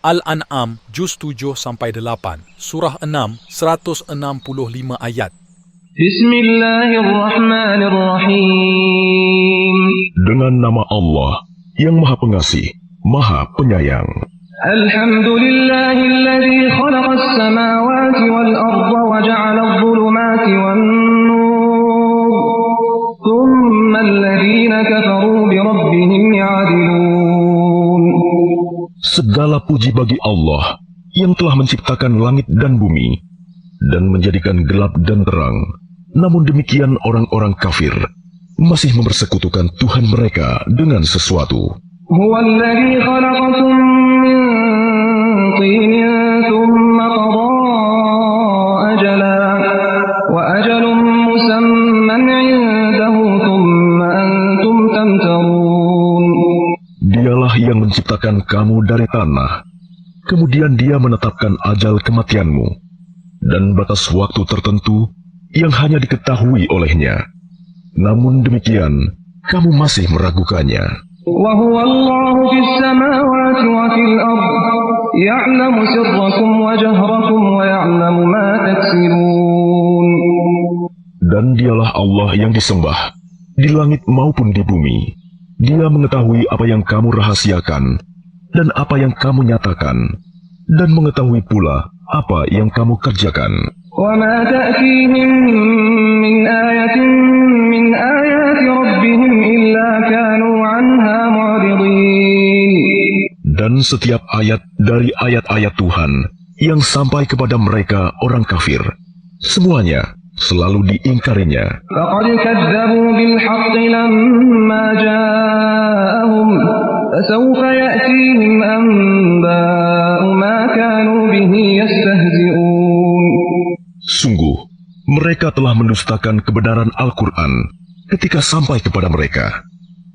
Al-An'am juz 7-8, surah 6, 165 ayat. Bismillahirrahmanirrahim. Dengan nama Allah yang Maha Pengasih, Maha Penyayang. Alhamdulillahilladzi khalaqas samawati wal arda wa ja'ala adh-dhulumati wan nur. Tsumma alladhina kafaru bi rabbihim ya'dilun. Segala puji bagi Allah yang telah menciptakan langit dan bumi dan menjadikan gelap dan terang. Namun demikian orang-orang kafir masih mempersekutukan Tuhan mereka dengan sesuatu. Huwallazi khalaqakum min tinin thumma qadaa ajalan wa ajalun musamman 'indahu thumma antum tamtarun. Dialah yang menciptakan kamu dari tanah, kemudian Dia menetapkan ajal kematianmu dan batas waktu tertentu yang hanya diketahui olehnya. Namun demikian, kamu masih meragukannya. Wa huwa Allahu fis samawati wa fil ardh ya'lamu sirrakum wa jahrakum wa ya'lamu ma taksibun. Dan Dialah Allah yang disembah di langit maupun di bumi. Dia mengetahui apa yang kamu rahasiakan dan apa yang kamu nyatakan, dan mengetahui pula apa yang kamu kerjakan. وَمَا تَأْتِيهِمْ مِنْ آيَةٍ مِنْ آيَاتِ رَبِّهِمْ إِلَّا كَانُوا عَنْهَا مُعْرِضِينَ. Dan setiap ayat dari ayat-ayat Tuhan yang sampai kepada mereka orang kafir, semuanya selalu diingkarinya. فَقَدْ كَذَّبُوا بِالْحَقِّ لَمَّا جَاءَهُمْ فَسَوْفَ يَأْتِيهِمْ أَنبَاءُ مَا كَانُوا بِهِ يَسْتَهْزِئُونَ. Sungguh, mereka telah mendustakan kebenaran Al-Quran ketika sampai kepada mereka.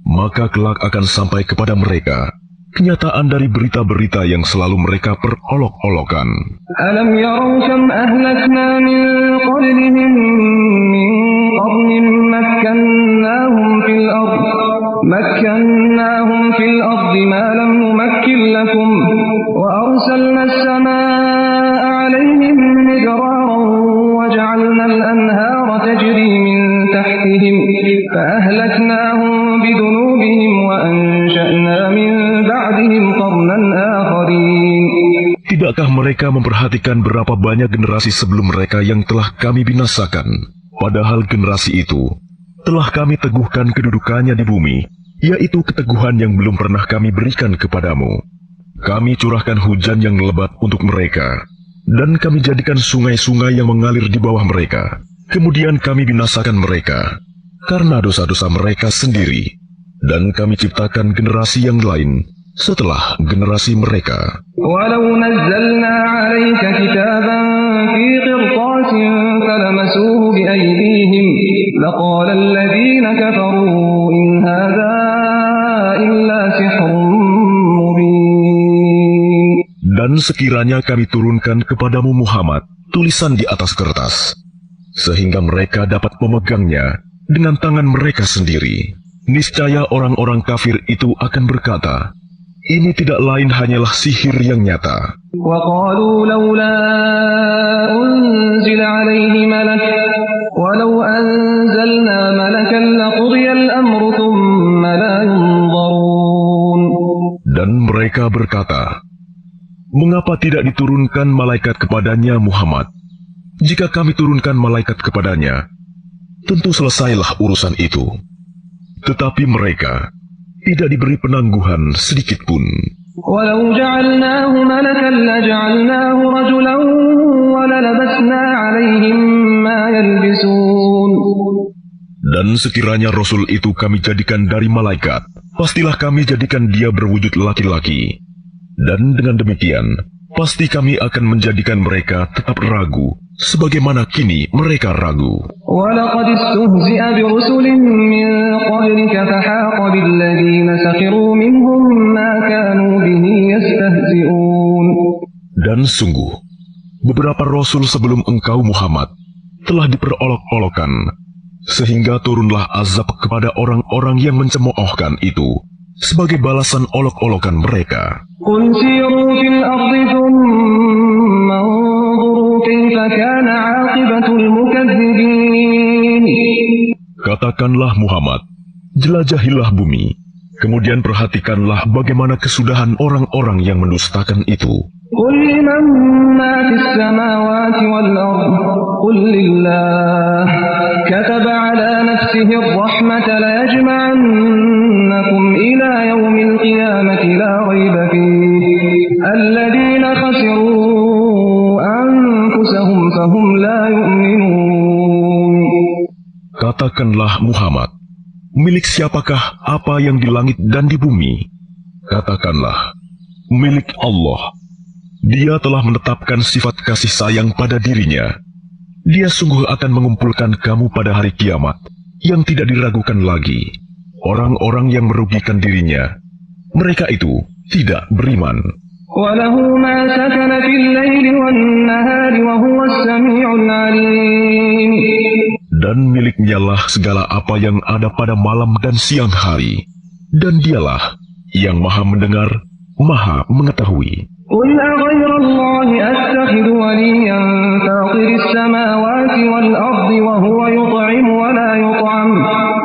Maka kelak akan sampai kepada mereka kenyataan dari berita-berita yang selalu mereka perolok-olokan. Alam yarau kam ahlakna min qablihim min qarnin makkannahum fil ardi ma lam numakkin lakum wa arsalna as-samaa'a 'alayhim midraran wa ja'alna al-anhara tajri min tahtihim fa ahlaknahum bidunubihim wa ansha'na min Tidakkah mereka memperhatikan berapa banyak generasi sebelum mereka yang telah kami binasakan? Padahal generasi itu telah kami teguhkan kedudukannya di bumi, yaitu keteguhan yang belum pernah kami berikan kepadamu. Kami curahkan hujan yang lebat untuk mereka, dan kami jadikan sungai-sungai yang mengalir di bawah mereka. Kemudian kami binasakan mereka karena dosa-dosa mereka sendiri, dan kami ciptakan generasi yang lain setelah generasi mereka. Walau nazzalna 'alaika kitaban fi qirtasin falamasuhu bi aydihim laqala alladhina kafaru in hadha illa sihrun mubin. Dan sekiranya kami turunkan kepadamu Muhammad tulisan di atas kertas, sehingga mereka dapat memegangnya dengan tangan mereka sendiri, niscaya orang-orang kafir itu akan berkata, ini tidak lain hanyalah sihir yang nyata. وَقَالُوا لَوْلَا أُنزِلَ عَلَيْهِ مَلَكٌ وَلَوْ أَنزَلْنَا مَلَكًا لَقُضِيَ الْأَمْرُ ثُمَّ لَا يُنظَرُونَ. Dan mereka berkata, mengapa tidak diturunkan malaikat kepadanya Muhammad? Jika kami turunkan malaikat kepadanya, tentu selesailah urusan itu. Tetapi mereka tidak diberi penangguhan sedikit pun. Walau ja'alnahu malakan laja'alnahu rajulan wa lalabasna 'alaihim ma yalbisun. Dan sekiranya Rasul itu kami jadikan dari malaikat, pastilah kami jadikan dia berwujud laki-laki. Dan dengan demikian, pasti kami akan menjadikan mereka tetap ragu, sebagaimana kini mereka ragu. وَلَقَدِ اسْتُهْزِئَ بِرُسُلٍ مِّن قَبْلِكَ فَحَاقَ بِالَّذِينَ سَخِرُوا مِنْهُم مَّا كَانُوا بِهِ يَسْتَهْزِئُونَ. Dan sungguh, beberapa Rasul sebelum engkau Muhammad telah diperolok-olokkan, sehingga turunlah azab kepada orang-orang yang mencemoohkan itu, sebagai balasan olok-olokan mereka. قل سيروا في الأرض ثم انظروا كيف كان عاقبة المكذبين. Katakanlah Muhammad, jelajahilah bumi, kemudian perhatikanlah bagaimana kesudahan orang-orang yang mendustakan itu. قل لمن ما في السماوات والأرض قل لله كتب على نفسه الرحمة ليجمعنكم إلى يوم القيامة لا ريب فيه الذين خسروا أنفسهم فهم لا يؤمنون. Katakanlah Muhammad, milik siapakah apa yang di langit dan di bumi? Katakanlah, milik Allah. Dia telah menetapkan sifat kasih sayang pada dirinya. Dia sungguh akan mengumpulkan kamu pada hari kiamat yang tidak diragukan lagi. Orang-orang yang merugikan dirinya, mereka itu tidak beriman. وله ما سكن في الليل والنهار وهو السميع العليم. Dan miliknyalah segala apa yang ada pada malam dan siang hari. Dan dialah yang maha mendengar, maha mengetahui. قل أغير الله أتخذ وليا فاطر السماوات والأرض وهو يطعم ولا يطعم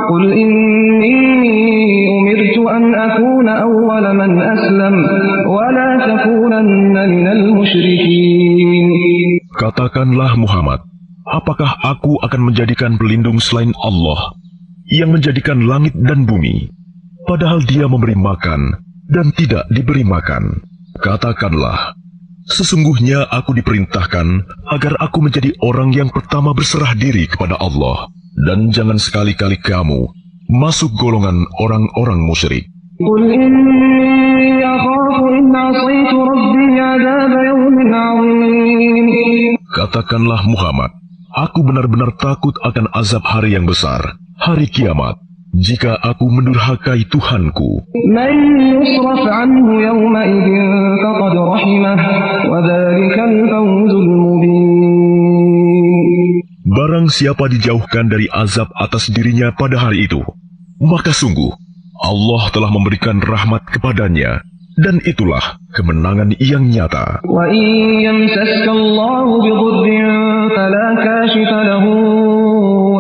قل إني أمرت أن أكون أول من أسلم ولا تكونن من المشركين. Katakanlah Muhammad, apakah aku akan menjadikan pelindung selain Allah yang menjadikan langit dan bumi, padahal dia memberi makan dan tidak diberi makan? Katakanlah, sesungguhnya aku diperintahkan agar aku menjadi orang yang pertama berserah diri kepada Allah, dan jangan sekali-kali kamu masuk golongan orang-orang musyrik. قل إني أخاف إن عصيت ربي عذاب يوم عظيم. Katakanlah Muhammad, aku benar-benar takut akan azab hari yang besar, hari kiamat, jika aku mendurhakai Tuhanku. من يصرف عنه يومئذ فقد رحمه وذلك الفوز المبين. Barang siapa dijauhkan dari azab atas dirinya pada hari itu, maka sungguh Allah telah memberikan rahmat kepadanya, dan itulah kemenangan yang nyata. وإن يمسسك الله بضر فلا كاشف له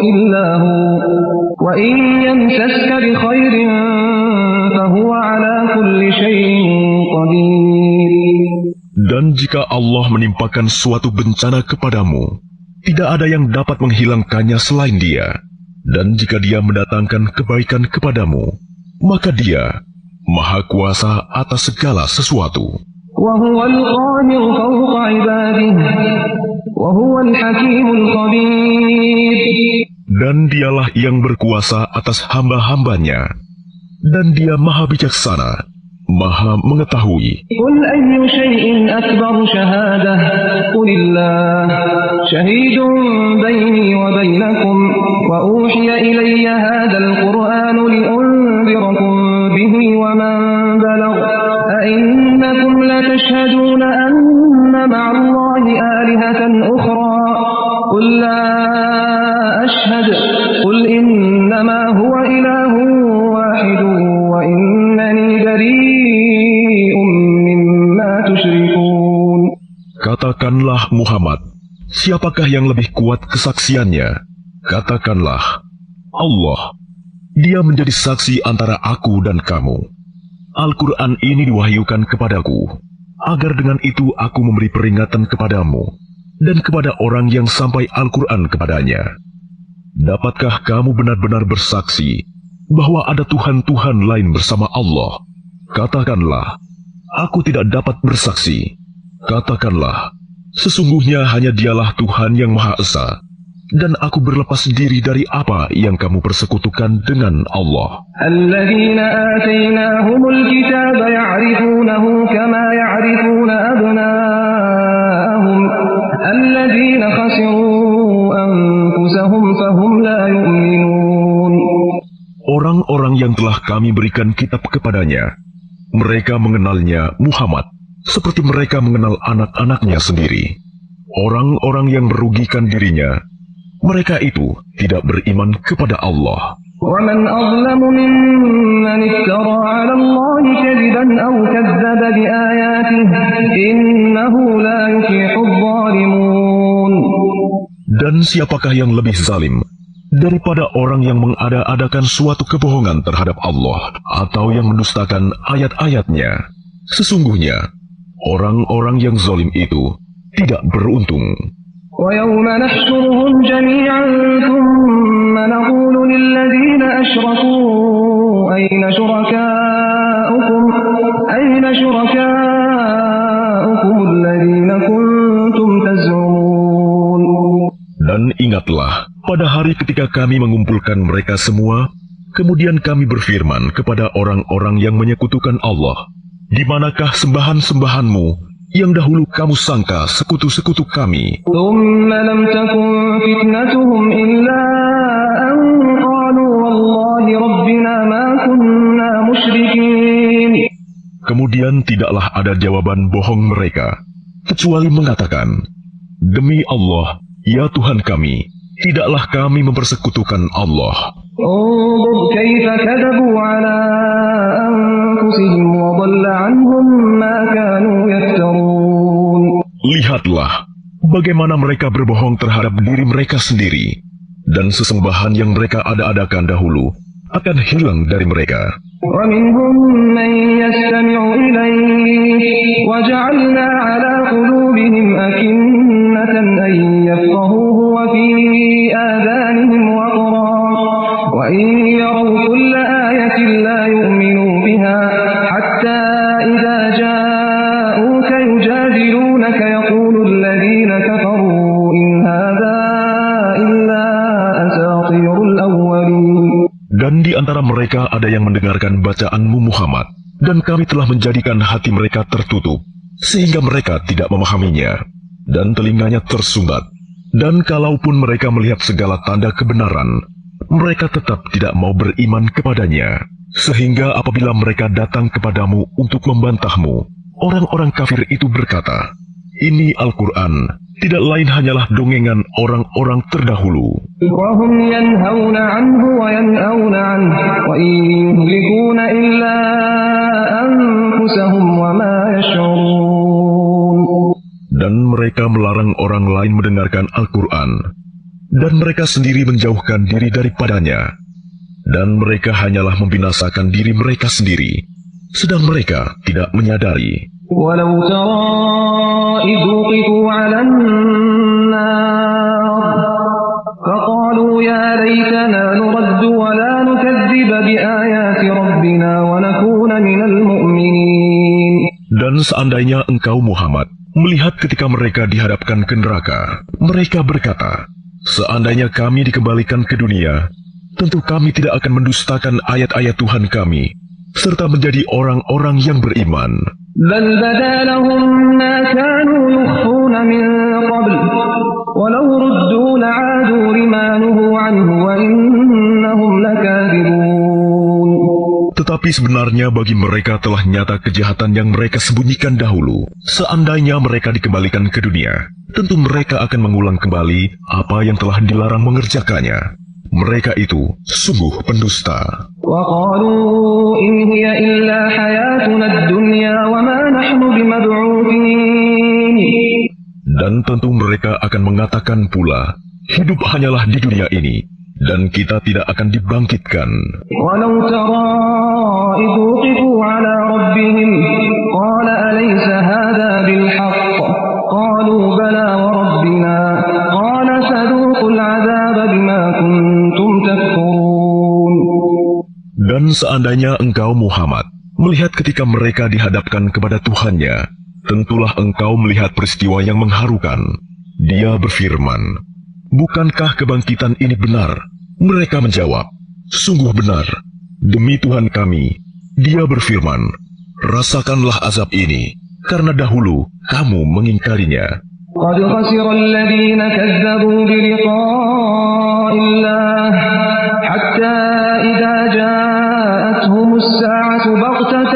إلا هو وإن يمسسك بخير فهو على كل شيء قدير. Dan jika Allah menimpakan suatu bencana kepadamu, tidak ada yang dapat menghilangkannya selain Dia. Dan jika Dia mendatangkan kebaikan kepadamu, maka Dia Maha Kuasa atas segala sesuatu. وهو القاهر فوق عباده وهو الحكيم الخبير. Dan dialah yang berkuasa atas hamba-hambanya, dan Dia Maha Bijaksana, Maha Mengetahui. قل أي شيء أكبر شهادة قل الله شهيد بيني وبينكم وأوحي إلي هذا القرآن لأنذركم به ومن بلغ أئنكم لتشهدون أن مع الله آلهة أخرى قل لا أشهد قل إنما هو إله واحد وإنني بريء مما تشركون. Katakanlah Muhammad, siapakah yang lebih kuat kesaksiannya? Katakanlah, Allah. Dia menjadi saksi antara aku dan kamu. Al-Quran ini diwahyukan kepadaku, agar dengan itu aku memberi peringatan kepadamu dan kepada orang yang sampai Al-Quran kepadanya. Dapatkah kamu benar-benar bersaksi bahwa ada Tuhan-Tuhan lain bersama Allah? Katakanlah, aku tidak dapat bersaksi. Katakanlah, sesungguhnya hanya Dialah Tuhan yang Maha Esa, dan aku berlepas diri dari apa yang kamu persekutukan dengan Allah. الذين آتيناهم الكتاب يعرفونه كما يعرفون أبناءهم الذين خسروا أنفسهم فهم لا يؤمنون. Orang-orang yang telah kami berikan kitab kepadanya, mereka mengenalnya Muhammad seperti mereka mengenal anak-anaknya sendiri. Orang-orang yang merugikan dirinya, mereka itu tidak beriman kepada Allah. ومن أظلم ممن افترى على الله كذبا أو كذب بآياته إنه لا يفلح الظالمون. Dan siapakah yang lebih zalim daripada orang yang mengada-adakan suatu kebohongan terhadap Allah atau yang mendustakan ayat-ayatnya? Sesungguhnya, orang-orang yang zalim itu tidak beruntung. ويوم نحشرهم جميعا ثم نقول للذين أشركوا أين شركاؤكم الذين كنتم تزعمون. Dan ingatlah, pada hari ketika kami mengumpulkan mereka semua, kemudian kami berfirman kepada orang-orang yang menyekutukan Allah, di manakah sembahan-sembahanmu yang dahulu kamu sangka sekutu-sekutu kami? ثم لم تكن فتنتهم إلا أن قالوا والله ربنا ما كنا مشركين. Kemudian tidaklah ada jawaban bohong mereka, kecuali mengatakan, demi Allah, ya Tuhan kami, tidaklah kami mempersekutukan Allah. انظر كيف كذبوا على أنفسهم وضل عنهم ما كانوا يفترون. Lihatlah, bagaimana mereka berbohong terhadap diri mereka sendiri, dan sesembahan yang mereka ada-adakan dahulu akan hilang dari mereka. ومنهم من يستمع إليك وجعلنا على قلوبهم أكنة أن يفقهوه وفي آذانهم وقرا وإن يروا كل آية لا يؤمنوا بها حتى إذا جاءوك يجادلونك يقول الذين كفروا إن هذا إلا أساطير الأولين. Dan di antara mereka ada yang mendengarkan bacaanmu Muhammad, dan kami telah menjadikan hati mereka tertutup, sehingga mereka tidak memahaminya, dan telinganya tersumbat. Dan kalaupun mereka melihat segala tanda kebenaran, mereka tetap tidak mau beriman kepadanya. Sehingga apabila mereka datang kepadamu untuk membantahmu, orang-orang kafir itu berkata, ini Al-Quran, tidak lain hanyalah dongengan orang-orang terdahulu. وهم ينهون عنه وينأون عنه وإن يهلكون إلا أنفسهم وما يشعرون. Dan mereka melarang orang lain mendengarkan Al-Quran, dan mereka sendiri menjauhkan diri daripadanya. Dan mereka hanyalah membinasakan diri mereka sendiri, sedang mereka tidak menyadari. ولو ترى إذ وقفوا على النار فقالوا يا ليتنا نرد ولا نكذب بآيات ربنا ونكون من المؤمنين. Dan seandainya engkau Muhammad melihat ketika mereka dihadapkan ke neraka, mereka berkata, seandainya kami dikembalikan ke dunia, tentu kami tidak akan mendustakan ayat-ayat Tuhan kami, serta menjadi orang-orang yang beriman. بل بدا لهم ما كانوا يخفون من قبل ولو ردوا لعادوا لما نهوا عنه وإنهم لكاذبون. Tetapi sebenarnya bagi mereka telah nyata kejahatan yang mereka sembunyikan dahulu. Seandainya mereka dikembalikan ke dunia, tentu mereka akan mengulang kembali apa yang telah dilarang mengerjakannya. Mereka itu sungguh pendusta. وقالوا إن هي إلا حياتنا الدنيا وما نحن بمبعوثين. Dan tentu mereka akan mengatakan pula, hidup hanyalah di dunia ini, dan kita tidak akan dibangkitkan. ولو ترى إذ وقفوا على ربهم قال أليس هذا بالحق قالوا بلى وربنا قال فذوقوا العذاب بما كنتم تكفرون. Dan seandainya engkau Muhammad melihat ketika mereka dihadapkan kepada Tuhannya, tentulah engkau melihat peristiwa yang mengharukan. Dia berfirman, bukankah kebangkitan ini benar? Mereka menjawab, sungguh benar, demi Tuhan kami. Dia berfirman, rasakanlah azab ini, karena dahulu kamu mengingkarinya. قد خسر الذين كذبوا بلقاء الله حتى إذا جاءتهم الساعة بغتة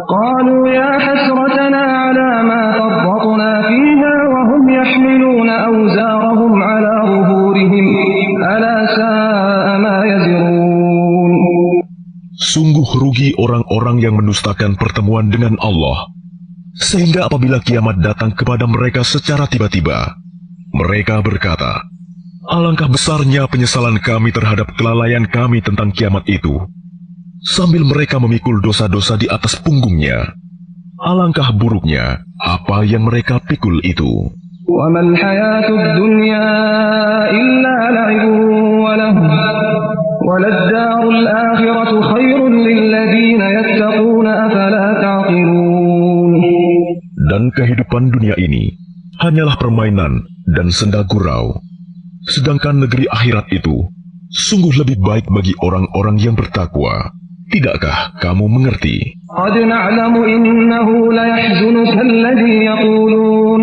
قالوا يا حسرتنا على ما فرطنا فيها وهم يحملون أوزارهم على ظهورهم ألا rugi orang-orang yang mendustakan pertemuan dengan Allah. Sehingga apabila kiamat datang kepada mereka secara tiba-tiba, mereka berkata, "Alangkah besarnya penyesalan kami terhadap kelalaian kami tentang kiamat itu." Sambil mereka memikul dosa-dosa di atas punggungnya. Alangkah buruknya apa yang mereka pikul itu. وَمَا الْحَيَاةُ الدُّنْيَا إِلَّا لَعِبٌ وَلَهْوٌ وَلَلدَّارُ الْآخِرَةُ خَيْرٌ لِّلَّذِينَ يَتَّقُونَ أَفَلَا تَعْقِلُونَ. Dan kehidupan dunia ini hanyalah permainan dan senda gurau. Sedangkan negeri akhirat itu sungguh lebih baik bagi orang-orang yang bertakwa. Tidakkah kamu mengerti? قَدْ نَعْلَمُ إِنَّهُ لَيَحْزُنُكَ الَّذِي يَقُولُونَ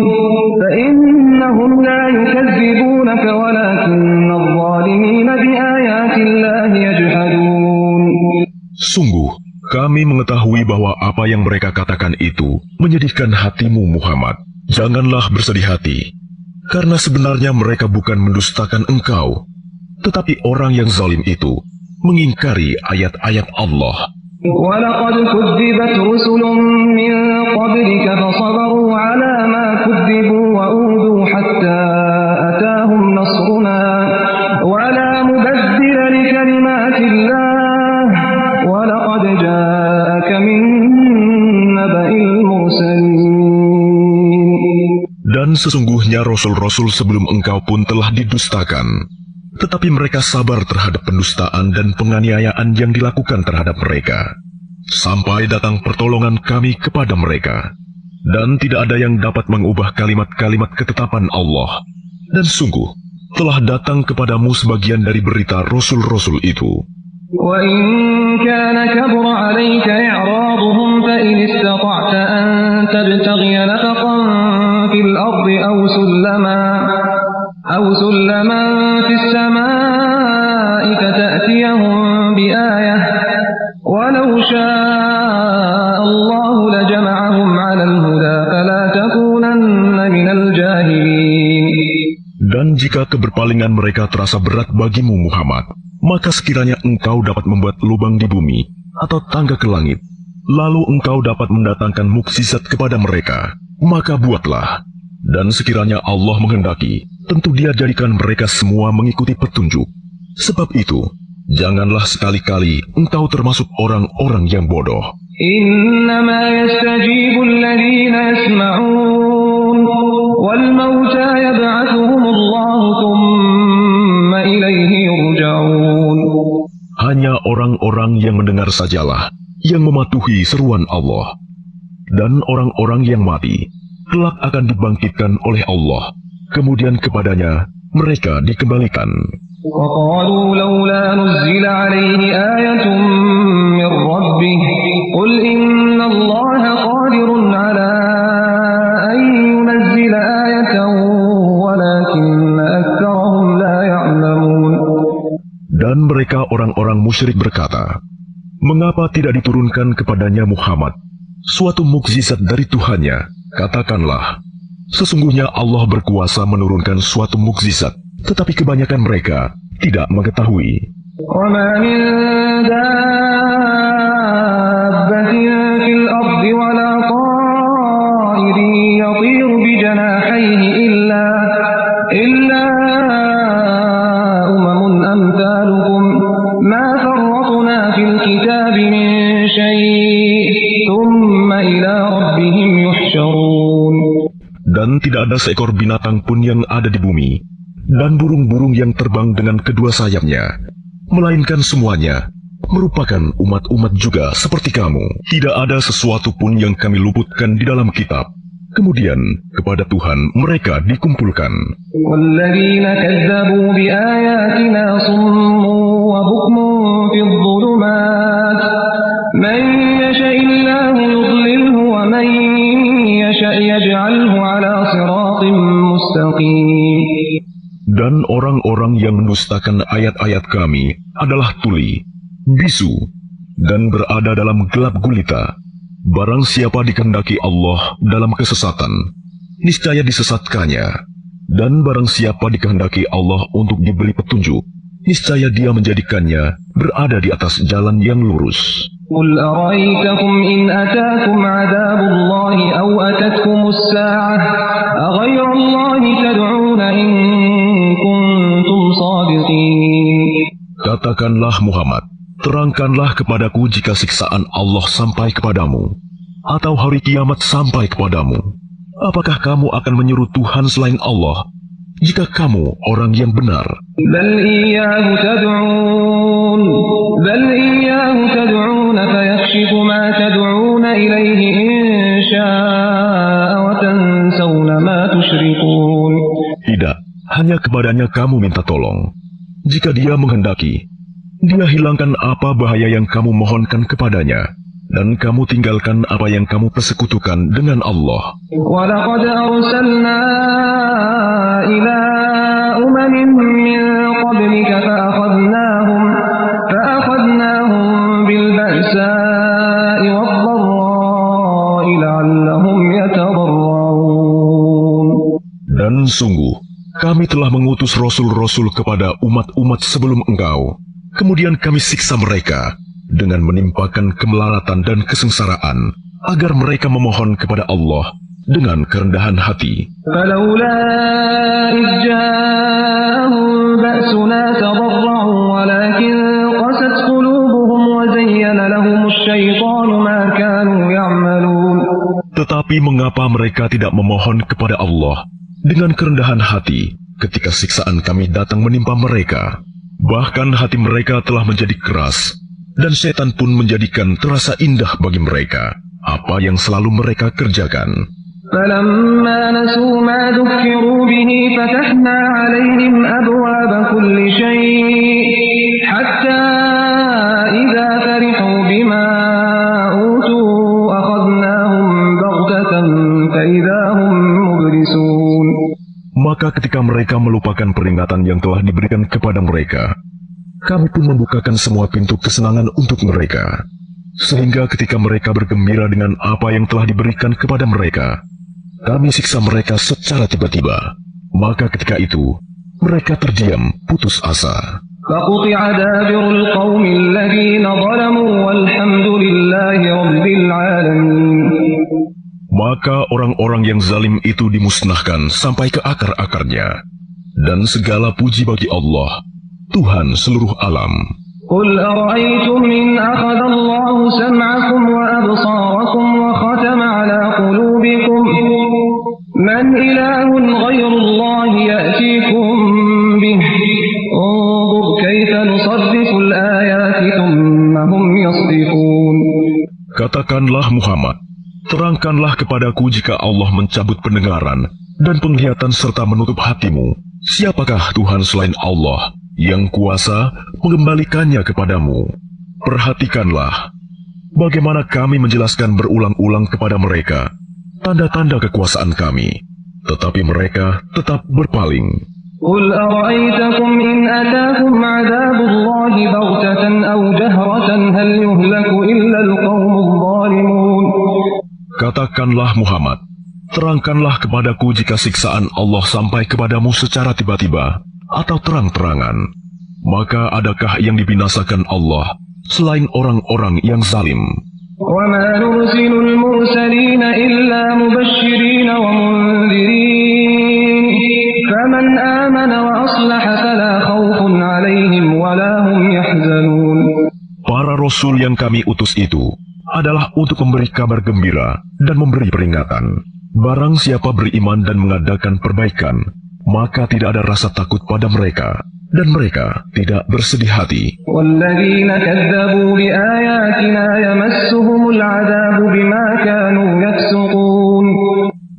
فَإِنَّهُمْ لَا يُكَذِّبُونَكَ وَلَكِنَّ الظَّالِمِينَ بِآيَاتِ اللَّهِ يَجْحَدُونَ. Sungguh, kami mengetahui bahwa apa yang mereka katakan itu menyedihkan hatimu, Muhammad. Janganlah bersedih hati, karena sebenarnya mereka bukan mendustakan engkau, tetapi orang yang zalim itu mengingkari ayat-ayat Allah. وَلَقَدْ كُذِّبَتْ رُسُلٌ مِّن قَبْلِكَ فَصَبَرُوا عَلَى مَا كُذِّبُوا وَأُوذُوا حَتَّى أَتَاهُمْ نَصْرُنَا وَلَا مُبَدِّلَ لِكَلِمَاتِ اللَّهِ وَلَقَدْ جَاءَكَ مِن نَّبَإِ الْمُرْسَلِينَ. Dan sesungguhnya rasul-rasul sebelum engkau pun telah didustakan. Tetapi mereka sabar terhadap pendustaan dan penganiayaan yang dilakukan terhadap mereka, sampai datang pertolongan kami kepada mereka. Dan tidak ada yang dapat mengubah kalimat-kalimat ketetapan Allah. Dan sungguh, telah datang kepadamu sebagian dari berita rasul-rasul itu. وَإِن كَانَ كَبُرَ عَلَيْكَ إِعْرَاضُهُمْ فَإِنِ اسْتَطَعْتَ أَن تَبْتَغِيَ نَفَقًا فِي الْأَرْضِ أَوْ سُلَّمًا فِي السَّمَاءِ فَتَأْتِيَهُم بِآيَةٍ وَلَوْ شَاءَ اللَّهُ لَجَمَعَهُمْ عَلَى الْهُدَى فَلَا تَكُونَنَّ مِنَ الْجَاهِلِينَ. Dan jika keberpalingan mereka terasa berat bagimu, Muhammad, maka sekiranya engkau dapat membuat lubang di bumi atau tangga ke langit, lalu engkau dapat mendatangkan mukjizat kepada mereka, maka buatlah. Dan sekiranya Allah menghendaki, tentu Dia jadikan mereka semua mengikuti petunjuk. Sebab itu, janganlah sekali-kali engkau termasuk orang-orang yang bodoh. إِنَّمَا يَسْتَجِيبُ الَّذِينَ يَسْمَعُونَ وَالْمَوْتَى يَبْعَثُهُمُ اللَّهُ ثُمَّ إِلَيْهِ يُرْجَعُونَ. Hanya orang-orang yang mendengar sajalah yang mematuhi seruan Allah. Dan orang-orang yang mati kelak akan dibangkitkan oleh Allah, kemudian kepadanya mereka dikembalikan. وَقَالُوا لَوْلَا نُزِّلَ عَلَيْهِ آيَةٌ مِّن رَّبِّهِ قُلْ إِنَّ اللَّهَ قَادِرٌ عَلَىٰ أَن يُنَزِّلَ آيَةً وَلَٰكِنَّ أَكْثَرَهُمْ لَا يَعْلَمُونَ. Dan mereka orang-orang musyrik berkata, "Mengapa tidak diturunkan kepadanya Muhammad suatu mukjizat dari Tuhannya?" Katakanlah, sesungguhnya Allah berkuasa menurunkan suatu mukjizat, tetapi kebanyakan mereka tidak mengetahui. وَمَا مِن دَابَّةٍ فِي الْأَرْضِ وَلَا طَائِرٍ يَطِيرُ بِجَنَاحَيْهِ إِلَّا أُمَمٌ أَمْثَالُكُم مَّا فَرَّطْنَا فِي الْكِتَابِ مِن شَيْءٍ ثُمَّ إِلَىٰ رَبِّهِمْ يُحْشَرُونَ. Dan tidak ada seekor binatang pun yang ada di bumi, dan burung-burung yang terbang dengan kedua sayapnya, melainkan semuanya merupakan umat-umat juga seperti kamu. Tidak ada sesuatu pun yang kami luputkan di dalam kitab. Kemudian kepada Tuhan mereka dikumpulkan. وَالَّذِينَ كَذَّبُوا بِآيَاتِنَا صُمٌّ وَبُكْمٌ فِي الظُّلُمَاتِ مَن يَشَإِ اللَّهُ يُضْلِلْهُ وَمَن يَشَأْ يَجْعَلْهُ عَلَىٰ صِرَاطٍ مُّسْتَقِيمٍ. Dan orang-orang yang mendustakan ayat-ayat kami adalah tuli, bisu, dan berada dalam gelap gulita. Barang siapa dikehendaki Allah dalam kesesatan, niscaya disesatkannya. Dan barang siapa dikehendaki Allah untuk diberi petunjuk, niscaya Dia menjadikannya berada di atas jalan yang lurus. قل أرأيتكم إن أتاكم عذاب الله أو أتتكم الساعة أغير الله تدعون إن كنتم صادقين. Katakanlah Muhammad, terangkanlah kepadaku jika siksaan Allah sampai kepadamu, atau hari kiamat sampai kepadamu. Apakah kamu akan menyuruh Tuhan selain Allah, jika kamu orang yang benar? بل إياه تدعون فيكشف ما تدعون إليه إن شاء وتنسون ما تشركون. Tidak, hanya kepadanya kamu minta tolong. Jika dia menghendaki, dia hilangkan apa bahaya yang kamu mohonkan kepadanya, dan kamu tinggalkan apa yang kamu persekutukan dengan Allah. وَلَقَدْ أَرْسَلْنَا إِلَىٰ أُمَمٍ مِّن قَبْلِكَ فَأَخَذْنَاهُم بِالْبَأْسَاءِ وَالضَّرَّاءِ لَعَلَّهُمْ يَتَضَرَّعُونَ. Dan sungguh, kami telah mengutus rasul-rasul kepada umat-umat sebelum engkau. Kemudian kami siksa mereka dengan menimpakan kemelaratan dan kesengsaraan, agar mereka memohon kepada Allah dengan kerendahan hati. فَلَوْلَا إِذْ جَاءَهُم بَأْسُنَا تَضَرَّعُوا وَلَكِن قَسَتْ قُلُوبُهُمْ وَزَيَّنَ لَهُمُ الشَّيْطَانُ مَا كَانُوا يَعْمَلُونَ. Tetapi mengapa mereka tidak memohon kepada Allah dengan kerendahan hati ketika siksaan kami datang menimpa mereka? Bahkan hati mereka telah menjadi keras, dan setan pun menjadikan terasa indah bagi mereka apa yang selalu mereka kerjakan. فَلَمَّا نَسُوا مَا ذُكِّرُوا بِهِ فَتَحْنَا عَلَيْهِمْ أَبْوَابَ كُلِّ شَيْءٍ حَتَّى إِذَا فَرِحُوا بِمَا أُوتُوا أَخَذْنَاهُمْ بَغْتَةً فَإِذَا هُمْ مُبْلِسُونَ. Maka ketika mereka melupakan peringatan yang telah diberikan kepada mereka, kami pun membukakan semua pintu kesenangan untuk mereka. Sehingga ketika mereka bergembira dengan apa yang telah diberikan kepada mereka, kami siksa mereka secara tiba-tiba. Maka ketika itu, mereka terdiam, putus asa. فَقُطِعَ دَابِرُ الْقَوْمِ الَّذِينَ ظَلَمُوا وَالْحَمْدُ لِلَّهِ رَبِّ الْعَالَمِينَ. Maka orang-orang yang zalim itu dimusnahkan sampai ke akar-akarnya. Dan segala puji bagi Allah, Tuhan seluruh alam. قُلْ أَرَأَيْتُمْ إِنْ أَخَذَ اللَّهُ سَمْعَكُمْ وَأَبْصَارَكُمْ وَخَتَمَ عَلَى قُلُوبِكُمْ مَنْ إِلَٰهٌ غَيْرُ اللَّهِ يَأْتِيكُمْ بِهِ انظُرْ كَيْفَ نُصَرِّفُ الْآيَاتِ ثُمَّ هُمْ يَصْدِفُونَ. Katakanlah Muhammad, terangkanlah kepadaku jika Allah mencabut pendengaran dan penglihatan serta menutup hatimu. Siapakah Tuhan selain Allah yang kuasa mengembalikannya kepadamu? Perhatikanlah bagaimana kami menjelaskan berulang-ulang kepada mereka tanda-tanda kekuasaan kami, tetapi mereka tetap berpaling. قُلْ أَرَأَيْتَكُمْ إِنْ أَتَاكُمْ عَذَابُ اللَّهِ بَغْتَةً أَوْ جَهْرَةً هَلْ يُهْلَكُ إِلَّا الْقَوْمُ الظَّالِمُونَ. Katakanlah Muhammad, terangkanlah kepadaku jika siksaan Allah sampai kepadamu secara tiba-tiba atau terang-terangan. Maka adakah yang dibinasakan Allah selain orang-orang yang zalim? وَمَا نُرْسِلُ الْمُرْسَلِينَ إِلَّا مُبَشِّرِينَ وَمُنذِرِينَ فَمَنْ آمَنَ وَأَصْلَحَ فَلَا خَوْفٌ عَلَيْهِمْ وَلَا هُمْ يَحْزَنُونَ. Para rasul yang kami utus itu adalah untuk memberi kabar gembira dan memberi peringatan. Barang siapa beriman dan mengadakan perbaikan, maka tidak ada rasa takut pada mereka, dan mereka tidak bersedih hati. وَالَّذِينَ كَذَّبُوا بِآيَاتِنَا يَمَسُّهُمُ الْعَذَابُ بِمَا كَانُوا يَفْسُقُونَ.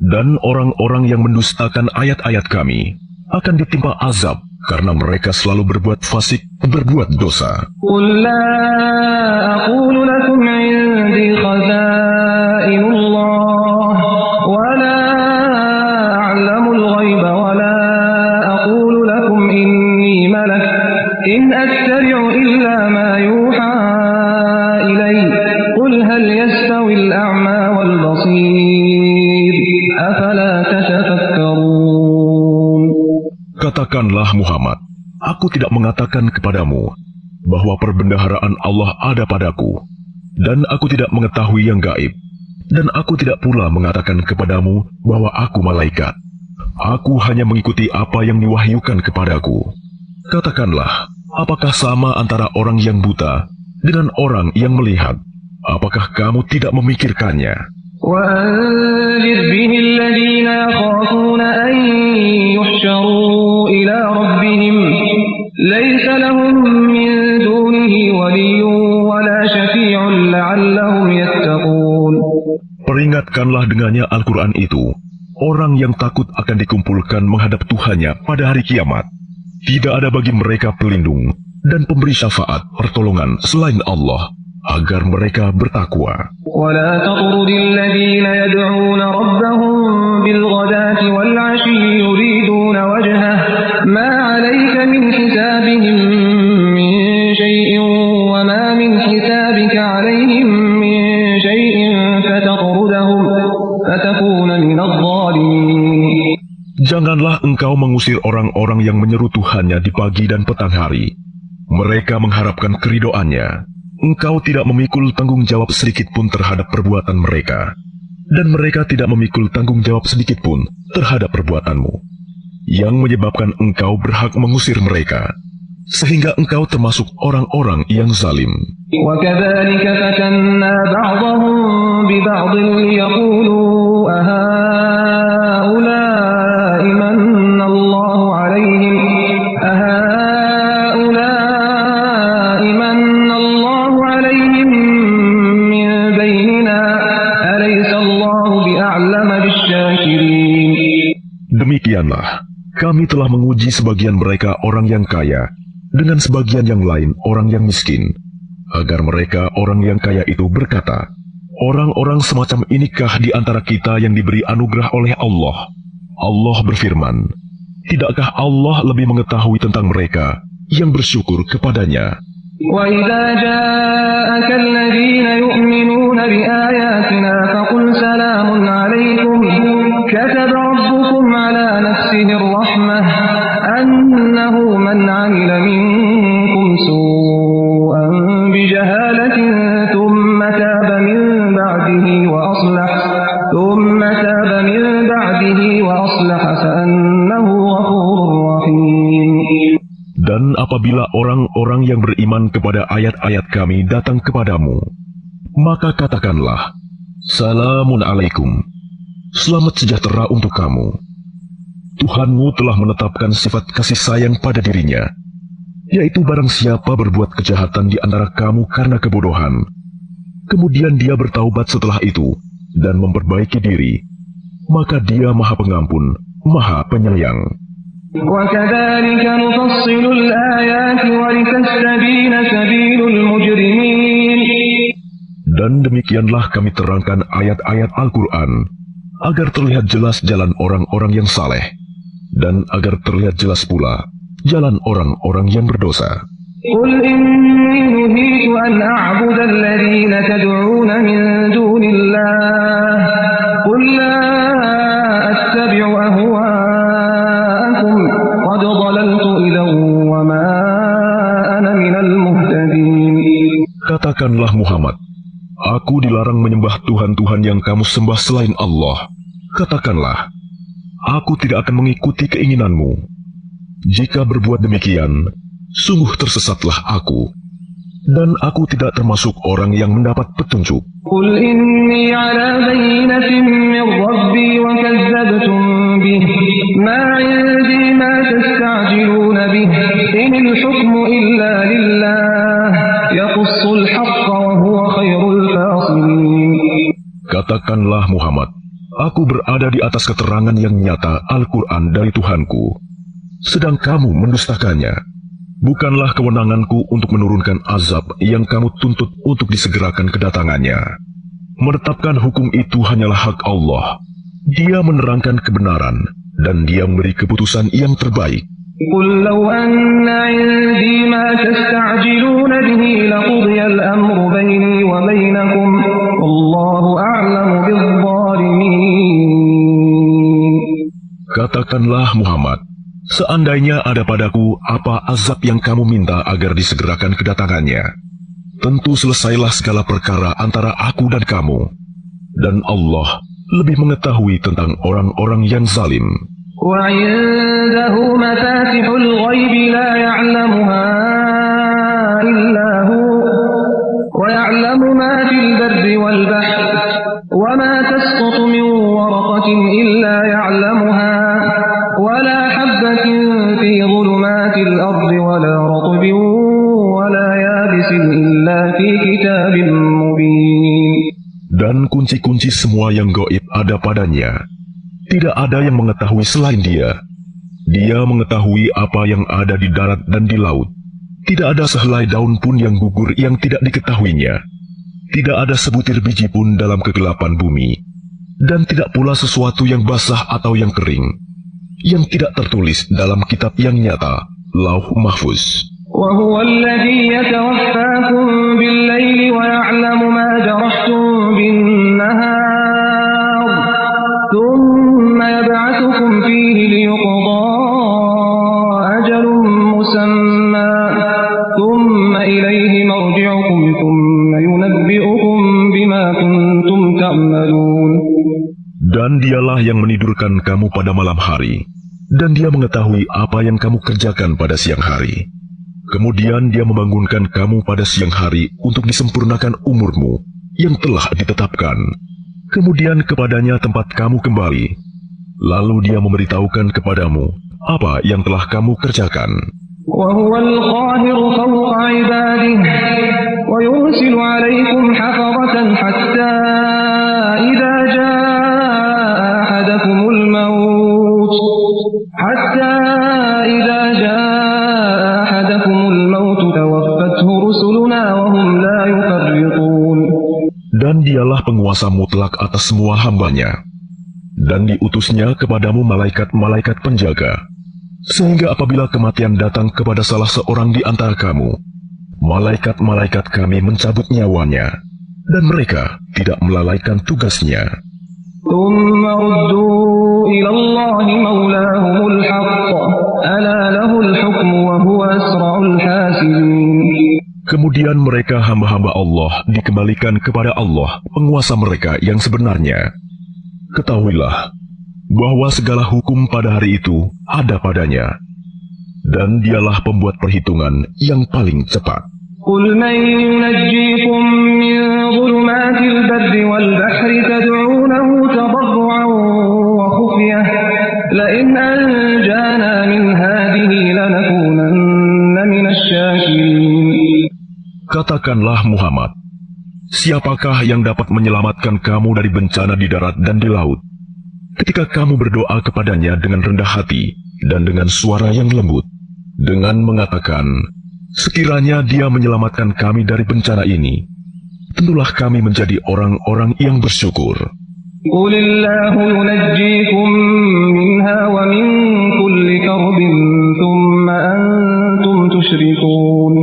Dan orang-orang yang mendustakan ayat-ayat kami akan ditimpa azab karena mereka selalu berbuat fasik, berbuat dosa. قُلْ لَا أَقُولُ لَكُمْ عِندِي خَزَائِنُ اللَّهِ وَلَا أَعْلَمُ الْغَيْبَ وَلَا أَقُولُ لَكُمْ إِنِّي مَلَكٌ إِنْ أَتَّبِعُ إِلَّا مَا يُوحَىٰ إِلَيَّ قُلْ هَلْ يَسْتَوِي الْأَعْمَىٰ وَالْبَصِيرُ أَفَلَا تَتَفَكَّرُونَ. Katakanlah Muhammad, aku tidak mengatakan kepadamu bahwa perbendaharaan Allah ada padaku, Dan aku tidak mengetahui yang gaib, dan aku tidak pula mengatakan kepadamu bahwa aku malaikat. Aku hanya mengikuti apa yang diwahyukan kepadaku. Katakanlah, apakah sama antara orang yang buta dengan orang yang melihat? Apakah kamu tidak memikirkannya? وأنذر به الذين يخافون أن يحشروا إلى ربهم ليس لهم من دونه ولي ولا شفيع لعلهم يتقون. Peringatkanlah dengannya Al-Quran itu, orang yang takut akan dikumpulkan menghadap Tuhannya pada hari kiamat. Tidak ada bagi mereka pelindung dan pemberi syafaat pertolongan selain Allah, agar mereka bertakwa. ولا تطرد الذين يدعون ربهم بالغداة والعشي يريدون وجهه ما عليك من حسابهم من شيء وما من حسابك عليهم من شيء فتطردهم فتكون من الظالمين. Janganlah engkau mengusir orang-orang yang menyeru Tuhannya di pagi dan petang hari. Mereka mengharapkan keridhoannya. Engkau tidak memikul tanggung jawab sedikit pun terhadap perbuatan mereka, dan mereka tidak memikul tanggung jawab sedikit pun terhadap perbuatanmu, yang menyebabkan engkau berhak mengusir mereka, sehingga engkau termasuk orang-orang yang zalim. وَكَذَلِكَ فَتَنَّا بَعْضَهُمْ بِبَعْضٍ لِيَقُولُوا أَهَؤُلَاءِ مَنَّ اللَّهُ عَلَيْهِمْ مِنْ بَيْنِنَا أَلَيْسَ اللَّهُ بِأَعْلَمَ بِالشَّاكِرِينَ. Demikianlah, kami telah menguji sebagian mereka orang yang kaya, dengan sebagian yang lain orang yang miskin, agar mereka orang yang kaya itu berkata, orang-orang semacam inikah di antara kita yang diberi anugerah oleh Allah? Allah berfirman, tidakkah Allah lebih mengetahui tentang mereka yang bersyukur kepadanya? وَإِذَا جَاءَكَ الَّذِينَ يُؤْمِنُونَ بِآيَاتِنَا فَقُلْ سَلَامٌ عَلَيْكُمْ كَتَبَ رَبُّكُمْ عَلَى نَفْسِهِ الرَّحْمَةَ أَنَّهُ مَنْ عَمِلَ مِنكُمْ سُوءًا بِجَهَالَةٍ ثُمَّ تَابَ مِنْ بَعْدِهِ وَأَصْلَحَ فَأَنَّهُ غَفُورٌ رَحِيمٌ. Dan apabila orang-orang yang beriman kepada ayat-ayat kami datang kepadamu, maka katakanlah, Salamun alaikum, selamat sejahtera untuk kamu. Tuhanmu telah menetapkan sifat kasih sayang pada dirinya, yaitu barang siapa berbuat kejahatan di antara kamu karena kebodohan, kemudian dia bertaubat setelah itu dan memperbaiki diri, maka dia Maha Pengampun, Maha Penyayang. وَكَذَلِكَ نُفَصِّلُ الْآيَاتِ وَلِتَسْتَبِينَ سَبِيلُ الْمُجْرِمِينَ. Dan demikianlah kami terangkan ayat-ayat Al-Quran, agar terlihat jelas jalan orang-orang yang saleh, dan agar terlihat jelas pula jalan orang-orang yang berdosa. قُلْ إِنِّي نُهِيتُ أَنْ أَعْبُدَ الَّذِينَ تَدْعُونَ مِن دُونِ اللَّهِ قُلْ لَا أَتَّبِعُ أَهْوَاءَكُمْ قَدْ ضَلَلْتُ إِذًا وَمَا أَنَا مِنَ الْمُهْتَدِينَ. Katakanlah Muhammad, aku dilarang menyembah Tuhan-Tuhan yang kamu sembah selain Allah. Katakanlah, aku tidak akan mengikuti keinginanmu. Jika berbuat demikian, sungguh tersesatlah aku, dan aku tidak termasuk orang yang mendapat petunjuk. قُلْ إِنِّي عَلَى بَيِّنَةٍ مِّن رَّبِّي وَكَذَّبْتُم بِهِ مَا عِندِي مَا تَسْتَعْجِلُونَ بِهِ إِنِ الْحُكْمُ إِلَّا لِلَّهِ يَقُصُّ الْحَقَّ وَهُوَ خَيْرُ الْفَاصِلِينَ. Katakanlah Muhammad, aku berada di atas keterangan yang nyata Al-Quran dari Tuhanku, sedang kamu mendustakannya. Bukanlah kewenanganku untuk menurunkan azab yang kamu tuntut untuk disegerakan kedatangannya. Menetapkan hukum itu hanyalah hak Allah. Dia menerangkan kebenaran, dan Dia memberi keputusan yang terbaik. قُلْ لَوْ أَنَّ عِندِي مَا تَسْتَعْجِلُونَ بِهِ لَقُضِيَ الْأَمْرُ بَيْنِي وَبَيْنَكُمْ وَاللَّهُ أَعْلَمُ بِالظَّالِمِينَ. Katakanlah Muhammad, seandainya ada padaku apa azab yang kamu minta agar disegerakan kedatangannya, tentu selesailah segala perkara antara aku dan kamu. Dan Allah lebih mengetahui tentang orang-orang yang zalim. وعنده مفاتح الغيب لا يعلمها إلا هو ويعلم ما في البر والبحر وما تسقط من ورقة إلا يعلمها ولا حبة في ظلمات الأرض ولا رطب ولا يابس إلا في كتاب مبين. Dan kunci-kunci semua yang gaib ada padanya. Tidak ada yang mengetahui selain Dia. Dia mengetahui apa yang ada di darat dan di laut. Tidak ada sehelai daun pun yang gugur yang tidak diketahuinya. Tidak ada sebutir biji pun dalam kegelapan bumi. Dan tidak pula sesuatu yang basah atau yang kering, yang tidak tertulis dalam kitab yang nyata, Lauh Mahfuz. وهو الذي يتوفاكم بالليل ويعلم ما جرحتم بالنهار ثم يبعثكم فيه ليقضى أجل مسمى ثم إليه مرجعكم ثم ينبئكم بما كنتم تعملون. Dan Dialah yang menidurkan kamu pada malam hari, dan Dia mengetahui apa yang kamu kerjakan pada siang hari. Kemudian Dia membangunkan kamu pada siang hari untuk disempurnakan umurmu yang telah ditetapkan. Kemudian kepadanya tempat kamu kembali. Lalu Dia memberitahukan kepadamu apa yang telah kamu kerjakan. وهو القاهر فوق عباده ويرسل عليكم حفظة حتى إذا جاء أحدكم الموت توفته رسلنا وهم لا يفرطون. Dan Dialah penguasa mutlak atas semua hambanya. Dan diutusnya kepadamu malaikat-malaikat penjaga. Sehingga apabila kematian datang kepada salah seorang di antara kamu, malaikat-malaikat kami mencabut nyawanya, dan mereka tidak melalaikan tugasnya. ثم ردوا إلى الله مولاهم الحق ألا له الحكم وهو أسرع الحاسبين. Kemudian mereka hamba-hamba Allah dikembalikan kepada Allah, penguasa mereka yang sebenarnya. Ketahuilah bahwa segala hukum pada hari itu ada padanya, dan Dialah pembuat perhitungan yang paling cepat. قل من ينجيكم من ظلمات البر والبحر تدعونه تضرعا وخفية لئن أنجانا من هذه لنكونن من الشاكرين. Katakanlah Muhammad, siapakah yang dapat menyelamatkan kamu dari bencana di darat dan di laut? Ketika kamu berdoa kepadanya dengan rendah hati dan dengan suara yang lembut, dengan mengatakan, sekiranya Dia menyelamatkan kami dari bencana ini, tentulah kami menjadi orang-orang yang bersyukur. قل الله ينجيكم منها ومن كل كرب ثم أنتم تشركون.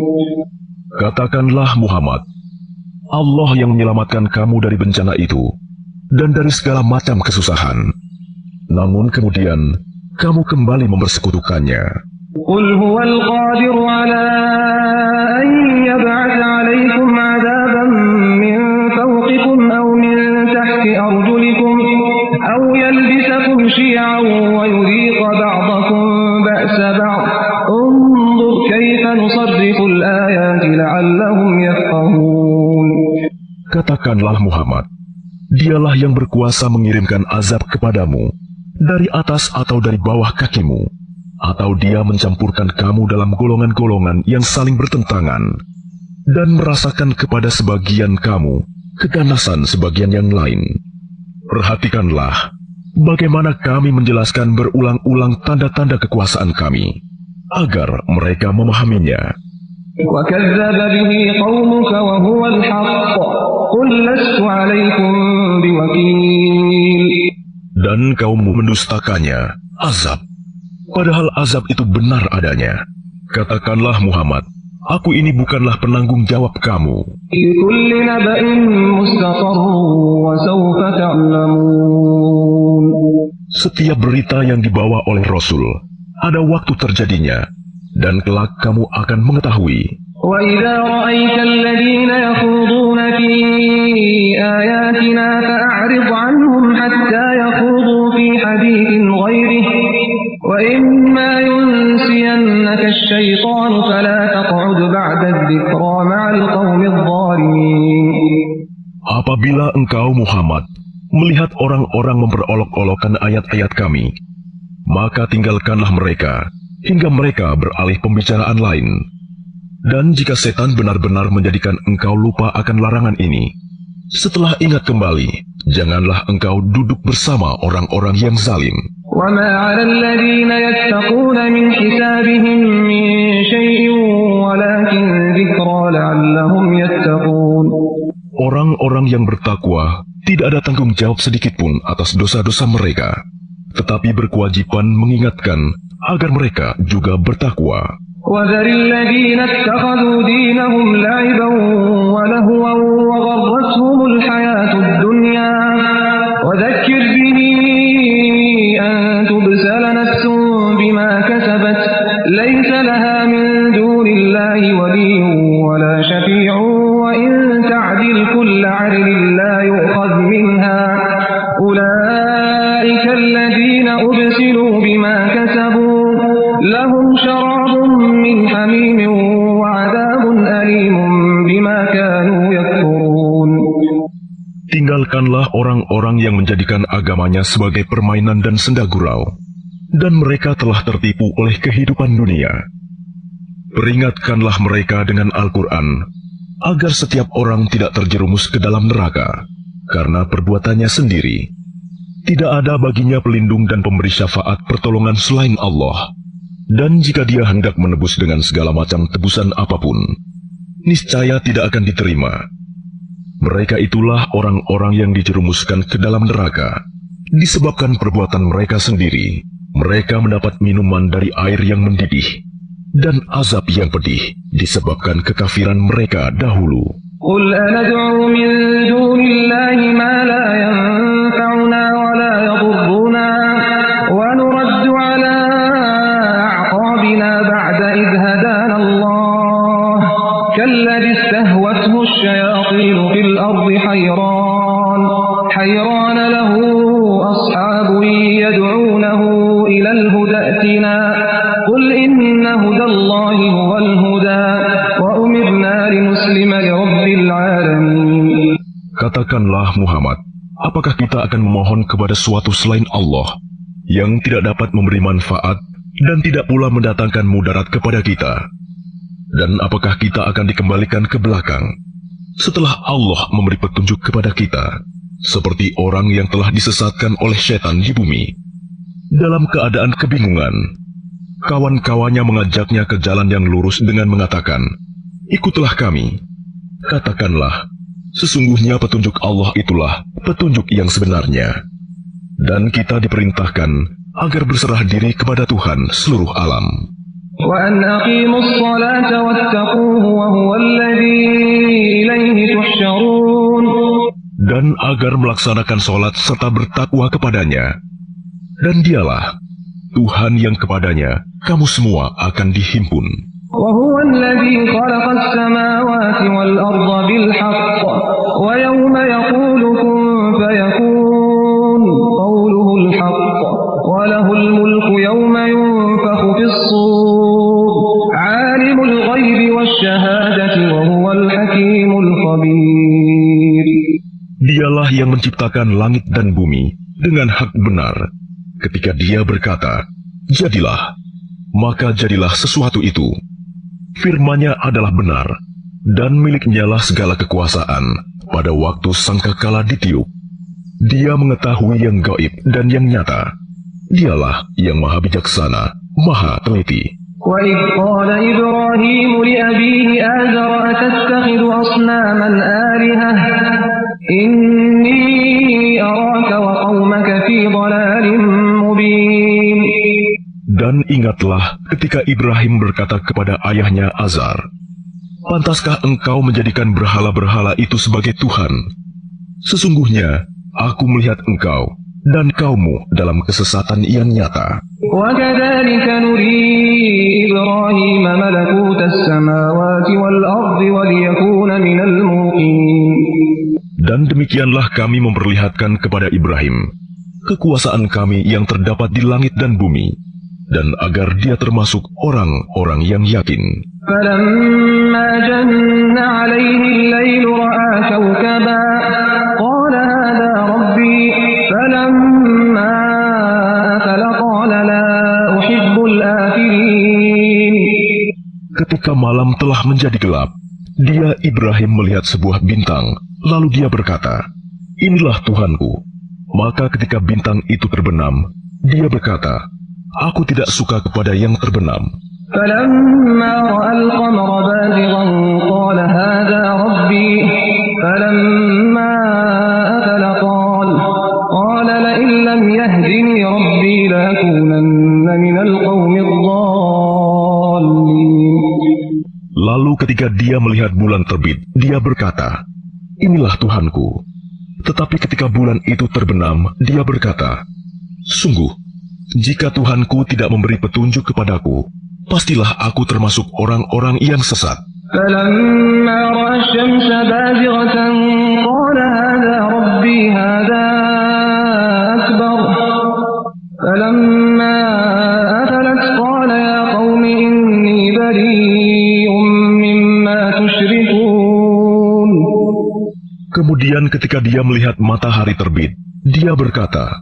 Katakanlah Muhammad, Allah yang menyelamatkan kamu dari bencana itu dan dari segala macam kesusahan. Namun kemudian kamu kembali mempersekutukannya. قل هو القادر على أن يبعث عليكم عذابا من فوقكم أو من تحت أرجلكم أو يلبسكم شيعا ويذيق بعضكم بأس بعض انظر كيف نصرف الآيات لعلهم يفقهون. Katakanlah Muhammad, Dialah yang berkuasa mengirimkan azab kepadamu dari atas atau dari bawah kakimu, atau Dia mencampurkan kamu dalam golongan-golongan yang saling bertentangan, dan merasakan kepada sebagian kamu keganasan sebagian yang lain. Perhatikanlah bagaimana kami menjelaskan berulang-ulang tanda-tanda kekuasaan kami, agar mereka memahaminya. وكذب به قومك وهو الحق قل لست عليكم بوكيل. Dan kaummu mendustakannya, azab. Padahal azab itu benar adanya. Katakanlah Muhammad, aku ini bukanlah penanggung jawab kamu. لكل نبأ مستقر وسوف تعلمون. Setiap berita yang dibawa oleh Rasul, ada waktu terjadinya, dan kelak kamu akan mengetahui. وإذا رأيت الذين يخوضون في آياتنا فأعرض عنهم حتى يخوضوا في حديث غيره وإما ينسينك الشيطان فلا تقعد بعد الذكرى مع القوم الظالمين. Apabila engkau Muhammad melihat orang-orang memperolok-olokkan ayat-ayat kami, maka tinggalkanlah mereka hingga mereka beralih pembicaraan lain. Dan jika setan benar-benar menjadikan engkau lupa akan larangan ini, setelah ingat kembali, janganlah engkau duduk bersama orang-orang yang zalim. وَمَا عَلَى الَّذِينَ يَتَّقُونَ مِنْ حِسَابِهِمْ مِنْ شَيْءٍ وَلَكِنْ ذِكْرَى لَعَلَّهُمْ يَتَّقُونَ. Orang-orang yang bertakwa tidak ada tanggung jawab sedikitpun atas dosa-dosa mereka, tetapi berkewajiban mengingatkan agar mereka juga bertakwa. وَذَرِ الَّذِينَ اتَّخَذُوا دِينَهُمْ لَعِبًا وَلَهْوًا وَغَرَّتْهُمُ الْحَيَاةُ الدُّنْيَا وَذَكِّرْ بِهِ أَن تُبْسَلَ نَفْسٌ بِمَا كَسَبَتْ لَيْسَ لَهَا مِن دُونِ اللَّهِ وَلِيٌّ وَلَا شَفِيعٌ وَإِن تَعْدِلْ كُلَّ عَدْلٍ لَّا يُؤْخَذْ مِنْهَا أُولَٰئِكَ الَّذِينَ أُبْسِلُوا بِمَا كَسَبُوا لَهُمْ شَرَابٌ مِّنْ حَمِيمٍ وَعَذَابٌ أَلِيمٌ بِمَا كَانُوا يَكْفُرُونَ. Tinggalkanlah orang-orang yang menjadikan agamanya sebagai permainan dan senda gurau, dan mereka telah tertipu oleh kehidupan dunia. Peringatkanlah mereka dengan Al-Quran, agar setiap orang tidak terjerumus ke dalam neraka, karena perbuatannya sendiri. Tidak ada baginya pelindung dan pemberi syafaat pertolongan selain Allah. Dan jika dia hendak menebus dengan segala macam tebusan apapun, niscaya tidak akan diterima. Mereka itulah orang-orang yang dijerumuskan ke dalam neraka, disebabkan perbuatan mereka sendiri. Mereka mendapat minuman dari air yang mendidih, dan azab yang pedih, disebabkan kekafiran mereka dahulu. قُلْ أَنَدْعُو مِن دُونِ اللَّهِ مَا لَا يَنفَعُنَا وَلَا يَضُرُّنَا وَنُرَدُّ عَلَىٰ أَعْقَابِنَا بَعْدَ إِذْ هَدَانَا اللَّهُ كَالَّذِي اسْتَهْوَتْهُ الشَّيَاطِينُ فِي الْأَرْضِ حَيْرَانَ لَهُ أَصْحَابٌ يَدْعُونَهُ إِلَى الْهُدَى ائْتِنَا قُلْ إِنَّ هُدَى اللَّهِ هُوَ الْهُدَىٰ وَأُمِرْنَا لِنُسْلِمَ لِرَبِّ الْعَالَمِينَ. Katakanlah Muhammad, apakah kita akan memohon kepada suatu selain Allah yang tidak dapat memberi manfaat dan tidak pula mendatangkan mudarat kepada kita? Dan apakah kita akan dikembalikan ke belakang setelah Allah memberi petunjuk kepada kita, seperti orang yang telah disesatkan oleh setan di bumi? Dalam keadaan kebingungan, kawan-kawannya mengajaknya ke jalan yang lurus dengan mengatakan, "Ikutlah kami." Katakanlah, sesungguhnya petunjuk Allah itulah petunjuk yang sebenarnya. Dan kita diperintahkan agar berserah diri kepada Tuhan seluruh alam. وَأَنْ أَقِيمُوا الصَّلَاةَ وَاتَّقُوهُ وَهُوَ الَّذِي إِلَيْهِ تُحْشَرُونَ. Dan agar melaksanakan sholat serta bertakwa kepadanya. Dan dialah Tuhan yang kepadanya kamu semua akan dihimpun. وَهُوَ الَّذِي خَلَقَ السَّمَاوَاتِ وَالْأَرْضَ بِالْحَقِّ وَيَوْمَ يَقُولُ كُن فَيَكُونُ قَوْلُهُ الْحَقُّ وَلَهُ الْمُلْكُ يَوْمَ يُنفَخُ فِي الصُّورِ عَالِمُ الْغَيْبِ وَالشَّهَادَةِ وَهُوَ الْحَكِيمُ الْخَبِيرُ. Dialah yang menciptakan langit dan bumi dengan hak benar. Ketika dia berkata, "Jadilah," maka jadilah sesuatu itu. Firman-Nya adalah benar, dan milik-Nyalah segala kekuasaan pada waktu sangkakala ditiup. Dia mengetahui yang gaib dan yang nyata. Dialah yang maha bijaksana, maha teliti. وَإِذْ قَالَ إِبْرَاهِيمُ لِأَبِيهِ آزَرَ أَتَتَّخِذُ أَصْنَامًا آلِهَةً إِنِّي أَرَاكَ وَقَوْمَكَ فِي ضَلَالٍ مُّبِينٍ. Dan ingatlah ketika Ibrahim berkata kepada ayahnya Azar, "Pantaskah engkau menjadikan berhala-berhala itu sebagai Tuhan? Sesungguhnya aku melihat engkau dan kaummu dalam kesesatan yang nyata. وكذلك نري إبراهيم ملكوت السماوات والأرض وليكون من الموقنين. Dan demikianlah kami memperlihatkan kepada Ibrahim kekuasaan kami yang terdapat di langit dan bumi, dan agar dia termasuk orang-orang yang yakin. فلما جن عليه الليل رأى كوكبا قال هذا ربي فلما أفل قال لا أحب الآفلين. Ketika malam telah menjadi gelap, dia Ibrahim melihat sebuah bintang, lalu dia berkata, "Inilah Tuhanku." Maka ketika bintang itu terbenam, dia berkata, "Aku tidak suka kepada yang terbenam." فلما رأى القمر بازغا قال هذا ربي فلما أفل قال لئن لم يهدني ربي لأكونن من القوم الضالين. Lalu ketika dia melihat bulan terbit, dia berkata, "Inilah Tuhanku." Tetapi ketika bulan itu terbenam, dia berkata, "Sungguh, jika Tuhanku tidak memberi petunjuk kepadaku, pastilah aku termasuk orang-orang yang sesat." فلما رأى الشمس بازغة قال هذا ربي هذا أكبر فلما أفلت قال يا قوم إني بريء مما تشركون. Kemudian ketika dia melihat matahari terbit, dia berkata,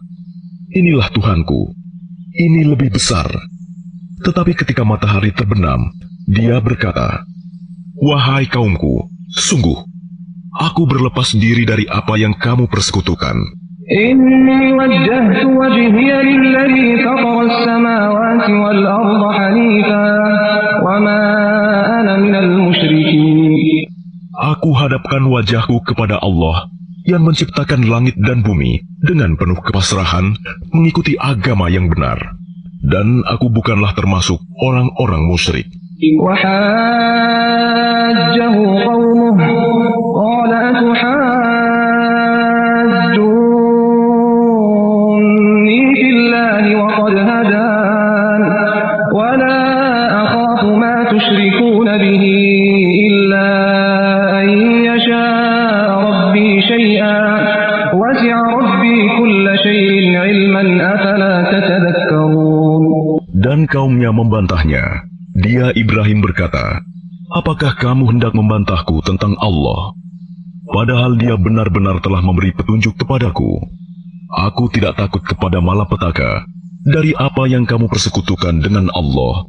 "Inilah Tuhanku, ini lebih besar." Tetapi ketika matahari terbenam, dia berkata, "Wahai kaumku, sungguh, aku berlepas diri dari apa yang kamu persekutukan. إني وجهت وجهي للذي فطر السماوات والأرض حنيفا وما أنا من المشركين. Aku hadapkan wajahku kepada Allah yang menciptakan langit dan bumi dengan penuh kepasrahan mengikuti agama yang benar. Dan aku bukanlah termasuk orang-orang musyrik." وحاجه قومه قال أتحاجوني في الله وقد هدان ولا أخاف ما تشركون به إلا أن يشاء ربي شيئا وسع ربي كل شيء علما أفلا تتذكرون. Dan kaumnya membantahnya. Dia Ibrahim berkata, "Apakah kamu hendak membantahku tentang Allah? Padahal dia benar-benar telah memberi petunjuk kepadaku. Aku tidak takut kepada malapetaka dari apa yang kamu persekutukan dengan Allah.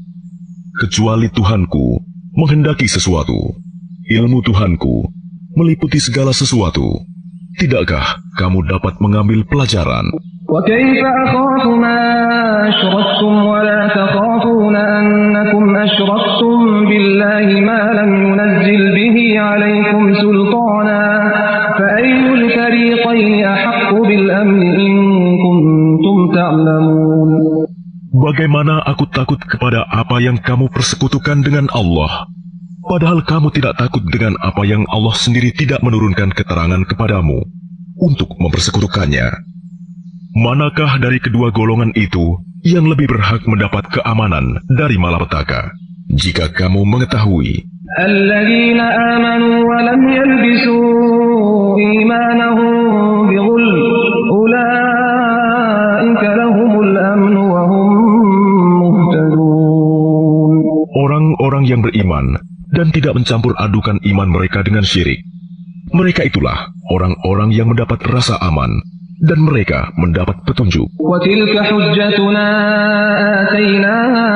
Kecuali Tuhanku menghendaki sesuatu. Ilmu Tuhanku meliputi segala sesuatu. Tidakkah kamu dapat mengambil pelajaran?" وكيف أخاف ما أشركتم ولا تخافون أنكم أشركتم بالله ما لم ينزل به عليكم سلطانا فأي الفريقين أحق بالأمن إن كنتم تعلمون. Bagaimana aku takut kepada apa yang kamu persekutukan dengan Allah, padahal kamu tidak takut dengan apa yang Allah sendiri tidak menurunkan keterangan kepadamu untuk mempersekutukannya. Manakah dari kedua golongan itu yang lebih berhak mendapat keamanan dari malapetaka? Jika kamu mengetahui, الذين آمنوا ولم يلبسوا إيمانهم بظلم أولئك لهم الأمن وهم مهتدون. orang-orang yang beriman dan tidak mencampur adukan iman mereka dengan syirik, mereka itulah orang-orang yang mendapat rasa aman dan mereka mendapat petunjuk. وتلك حجتنا آتيناها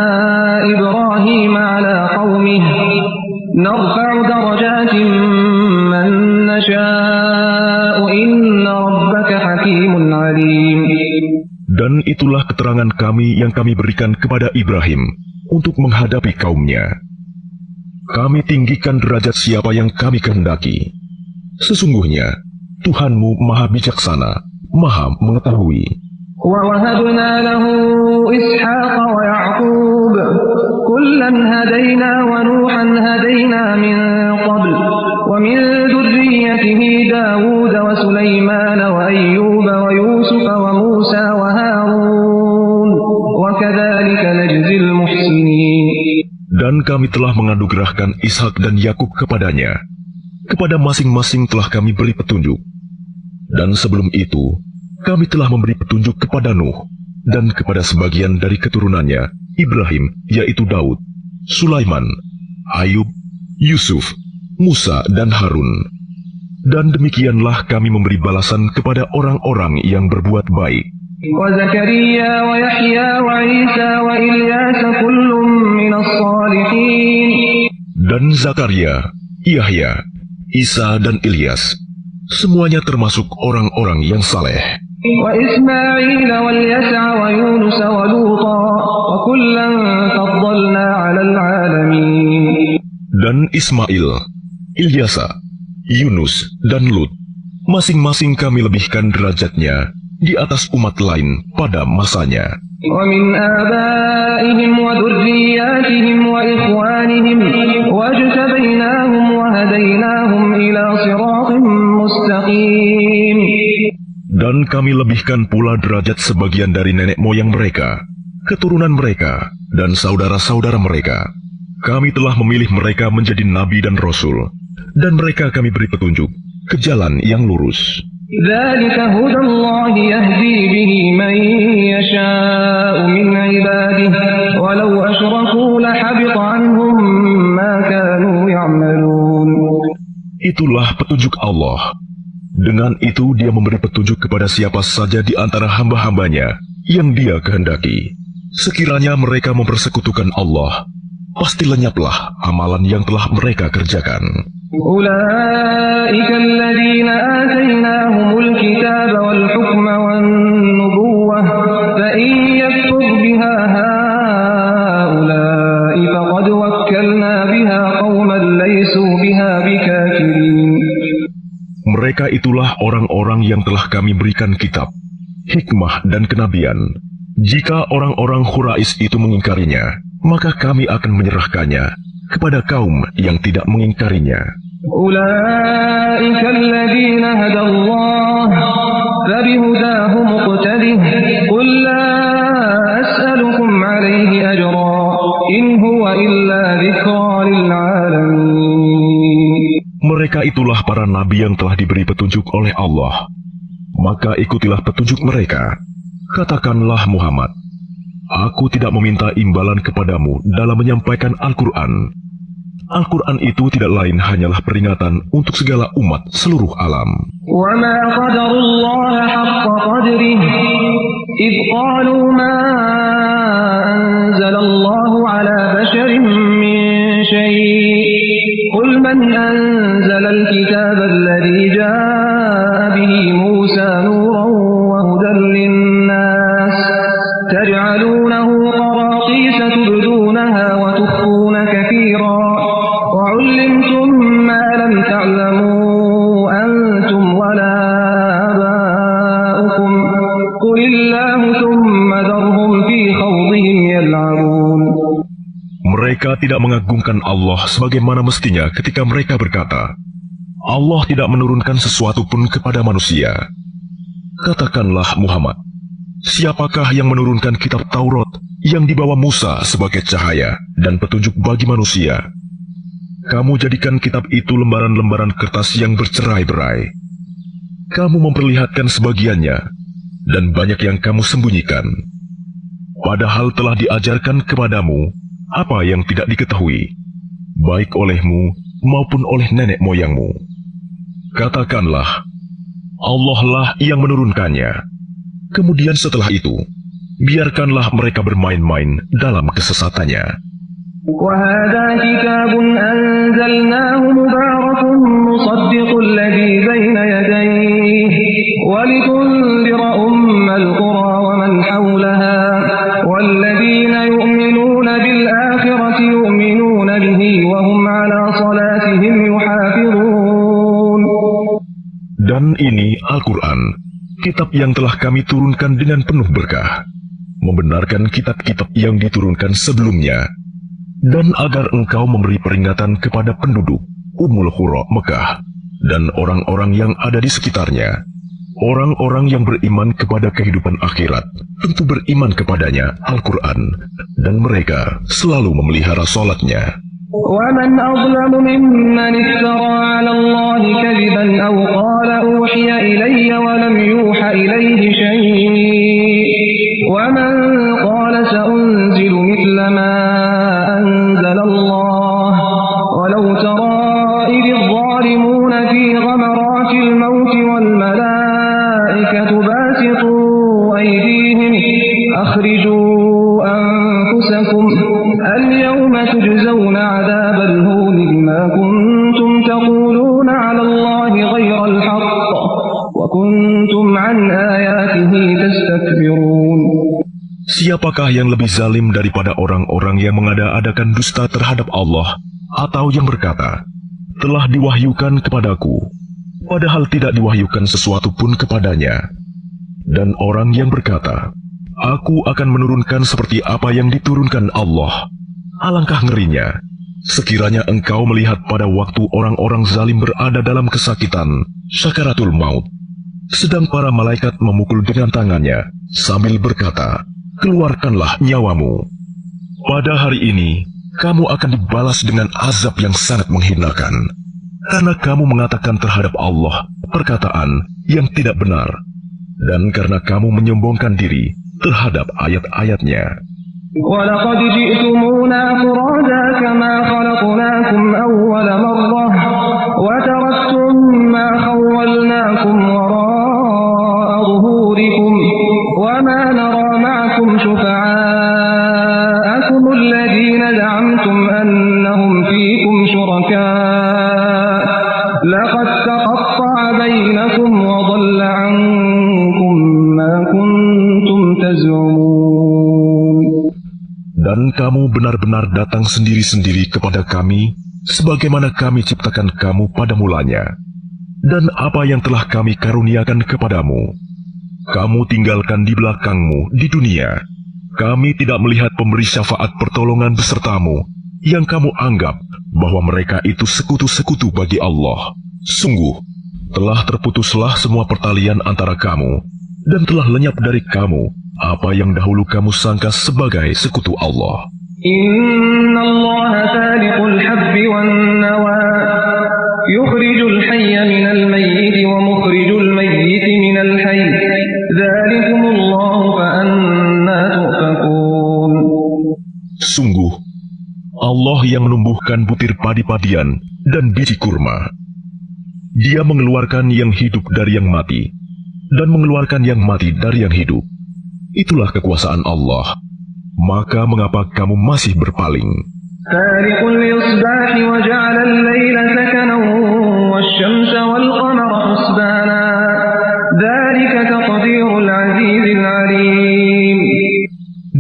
إبراهيم على قومه نرفع درجات من نشاء إن ربك حكيم عليم. Dan itulah keterangan kami yang kami berikan kepada Ibrahim untuk menghadapi kaumnya. Kami tinggikan derajat siapa yang kami kehendaki. Sesungguhnya Tuhanmu Maha Bijaksana, Maha Mengetahui. ووهبنا له إسحاق ويعقوب كلا هدينا ونوحا هدينا من قبل ومن ذريته داود وسليمان وأيوب ويوسف وموسى وهارون وكذلك نجزي المحسنين. Dan kami telah menganugerahkan Ishak dan Yakub kepadanya. Kepada masing-masing telah kami beri petunjuk. Dan sebelum itu, kami telah memberi petunjuk kepada Nuh dan kepada sebagian dari keturunannya, Ibrahim, yaitu Daud, Sulaiman, Ayub, Yusuf, Musa, dan Harun. Dan demikianlah kami memberi balasan kepada orang-orang yang berbuat baik. وزكريا ويحيى وعيسى وإلياس كل من الصالحين. Dan Zakaria, Yahya, Isa, dan Ilyas, semuanya termasuk orang-orang yang saleh. وإسماعيل واليسع ويونس ولوطا وكلا فضلنا على العالمين. Dan Ismail, Ilyasa, Yunus, dan Lut, masing-masing kami lebihkan derajatnya di atas umat lain pada masanya. ومن آبائهم وذرياتهم وإخوانهم واجتبيناهم وهديناهم إلى صراط مستقيم. Dan kami lebihkan pula derajat sebagian dari nenek moyang mereka, keturunan mereka, dan saudara-saudara mereka. Kami telah memilih mereka menjadi nabi dan rasul, dan mereka kami beri petunjuk ke jalan yang lurus. ذلك هدى الله يهدي به من يشاء من عباده ولو أشركوا لحبط عنهم ما كانوا يعملون. Itulah petunjuk Allah. Dengan itu dia memberi petunjuk kepada siapa saja di antara hamba-hambanya yang dia kehendaki. Sekiranya mereka mempersekutukan Allah, pasti lenyaplah amalan yang telah mereka kerjakan. أولئك الذين آتيناهم الكتاب والحكم والنبوة فإن يكفر بها هؤلاء فقد وكلنا بها قوما ليسوا بها بكافرين. Mereka itulah orang-orang yang telah kami berikan kitab, hikmah, dan kenabian. Jika orang-orang Quraisy itu mengingkarinya, maka kami akan menyerahkannya kepada kaum yang tidak mengingkarinya. أولئك الذين هدى الله فبهداه مقتده قل لا أسألكم عليه أجرا إن هو إلا ذكرى للعالمين. Mereka itulah para nabi yang telah diberi petunjuk oleh Allah. Maka ikutilah petunjuk mereka. Katakanlah Muhammad, aku tidak meminta imbalan kepadamu dalam menyampaikan Al-Quran. Al-Quran itu tidak lain hanyalah peringatan untuk segala umat seluruh alam. وَمَا قَدَرُ اللَّهَ حَقَّ قَدْرِهِ إِذْ قَالُوا مَا أَنزَلَ اللَّهُ عَلَى بَشَرٍ مِّن شَيْءٍ قُلْ مَنْ أَنزَلَ الْكِتَابَ الَّذِي جَاءَ بِهِ مُوسَى نُورًا وَهُدًى لِّلنَّاسِ تَجْعَلُونَهُ قَرَاطِيسَ تُبْدُونَهَا وَتُخْفُونَ كَثِيرًا وَعُلِّمْتُم مَّا لَمْ تَعْلَمُوا أَنتُمْ وَلَا آبَاؤُكُمْ قُلِ اللَّهُ ثُمَّ ذَرْهُمْ فِي خَوْضِهِمْ يَلْعَبُونَ. Mereka tidak mengagungkan Allah sebagaimana mestinya ketika mereka berkata, Allah tidak menurunkan sesuatu pun kepada manusia. Katakanlah Muhammad, siapakah yang menurunkan kitab Taurat yang dibawa Musa sebagai cahaya dan petunjuk bagi manusia? Kamu jadikan kitab itu lembaran-lembaran kertas yang bercerai-berai. Kamu memperlihatkan sebagiannya, dan banyak yang kamu sembunyikan. Padahal telah diajarkan kepadamu apa yang tidak diketahui, baik olehmu maupun oleh nenek moyangmu. Katakanlah, Allah lah yang menurunkannya. Kemudian setelah itu, biarkanlah mereka bermain-main dalam kesesatannya. وَهَذَا كِتَابٌ أَنزَلْنَاهُ مُبَارَكٌ مُصَدِّقُ الَّذِي بَيْنَ يَدَيْهِ وَلِتُنذِرَ أُمَّ الْقُرَى وَمَنْ حَوْلَهَا وَالَّذِينَ يُؤْمِنُونَ بِالْآخِرَةِ يُؤْمِنُونَ بِهِ وَهُمْ عَلَى صَلَاتِهِمْ يُحَافِظُونَ. Dan ini Al-Quran, kitab yang telah kami turunkan dengan penuh berkah, membenarkan kitab-kitab yang diturunkan sebelumnya, dan agar engkau memberi peringatan kepada penduduk Ummul Qura, Mekah, dan orang-orang yang ada di sekitarnya. Orang-orang yang beriman kepada kehidupan akhirat tentu beriman kepadanya, Al-Quran, dan mereka selalu memelihara salatnya. وَمَنْ أَظْلَمُ مِمَّنِ افْتَرَى عَلَى اللَّهِ كَذِبًا أَوْ قَالَ أُوحِيَ إِلَيَّ وَلَمْ يُوحَ إِلَيْهِ شَيْءٌ وَمَنْ قَالَ سَأُنْزِلُ مِثْلَ مَا أَنزَلَ اللَّهُ وَلَوْ تَرَى إِذِ الظَّالِمُونَ فِي غَمَرَاتِ الْمَوْتِ وَالْمَلَائِكَةُ بَاسِطُو أَيْدِيهِمْ أَخْرِجُوا أَنفُسَكُمْ الْيَوْمَ تُجْزَوْنَ عَذَابَ الْهُونِ بِمَا كُنتُمْ تَقُولُونَ عَلَى اللَّهِ غَيْرَ الْحَقِّ وَكُنتُمْ عَنْ آيَاتِهِ تَسْتَكْبِرُونَ. Siapakah yang lebih zalim daripada orang-orang yang mengada-adakan dusta terhadap Allah, atau yang berkata, telah diwahyukan kepadaku, padahal tidak diwahyukan sesuatu pun kepadanya. Dan orang yang berkata, aku akan menurunkan seperti apa yang diturunkan Allah. Alangkah ngerinya, sekiranya engkau melihat pada waktu orang-orang zalim berada dalam kesakitan, syakaratul maut, sedang para malaikat memukul dengan tangannya, sambil berkata, keluarkanlah nyawamu. Pada hari ini, kamu akan dibalas dengan azab yang sangat menghinakan, karena kamu mengatakan terhadap Allah perkataan yang tidak benar, dan karena kamu menyombongkan diri terhadap ayat-ayatnya. وَلَقَدْ جِئْتُمُونَا فُرَادَى كَمَا خَلَقْنَاكُمْ أَوَّلَ مَرَّةٍ وَتَرَكْتُمْ مَا خَوَّلْنَاكُمْ وَرَاءَ ظُهُورِكُمْ وَمَا نَرَى مَعَكُمْ شُفَعَاءَكُمُ الَّذِينَ زَعَمْتُمْ أَنَّهُمْ فِيكُمْ شُرَكَاءُ لَقَدْ تَقَطَّعَ بَيْنَكُمْ وَضَلَّ عَنكُمْ مَا كُنتُمْ تَزْعُمُونَ. Dan kamu benar-benar datang sendiri-sendiri kepada kami, sebagaimana kami ciptakan kamu pada mulanya. Dan apa yang telah kami karuniakan kepadamu, kamu tinggalkan di belakangmu di dunia. Kami tidak melihat pemberi syafaat pertolongan besertamu, yang kamu anggap bahwa mereka itu sekutu-sekutu bagi Allah. Sungguh, telah terputuslah semua pertalian antara kamu, dan telah lenyap dari kamu apa yang dahulu kamu sangka sebagai sekutu Allah. Inna Allah faliqul habbi wan nawa, yukhrijul hayya minal mayyiti wa mukhrijul mayyiti minal hayy, dzalikumullahu fa anna tu'fakun. Sungguh, Allah yang menumbuhkan butir padi-padian dan biji kurma. Dia mengeluarkan yang hidup dari yang mati, dan mengeluarkan yang mati dari yang hidup. Itulah kekuasaan Allah. Maka mengapa kamu masih berpaling? Faliqul isbahi wa ja'ala al-laila sakanan wasyamsa wal qamara husbana. Dzalika taqdirul azizil alim.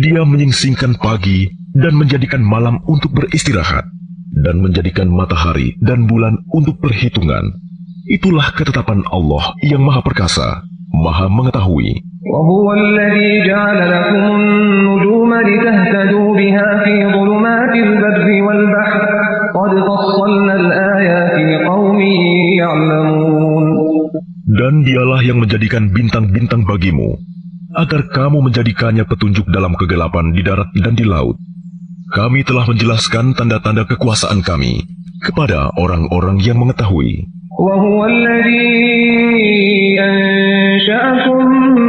Dia menyingsingkan pagi dan menjadikan malam untuk beristirahat, dan menjadikan matahari dan bulan untuk perhitungan. Itulah ketetapan Allah yang Maha Perkasa, Maha Mengetahui. وهو الذي جعل لكم النجوم لتهتدوا بها في ظلمات البر والبحر قد فصلنا الآيات لقوم يعلمون. Dan dialah yang menjadikan bintang-bintang bagimu, agar kamu menjadikannya petunjuk dalam kegelapan di darat dan di laut. Kami telah menjelaskan tanda-tanda kekuasaan kami kepada orang-orang yang mengetahui. وهو الذي أنشأكم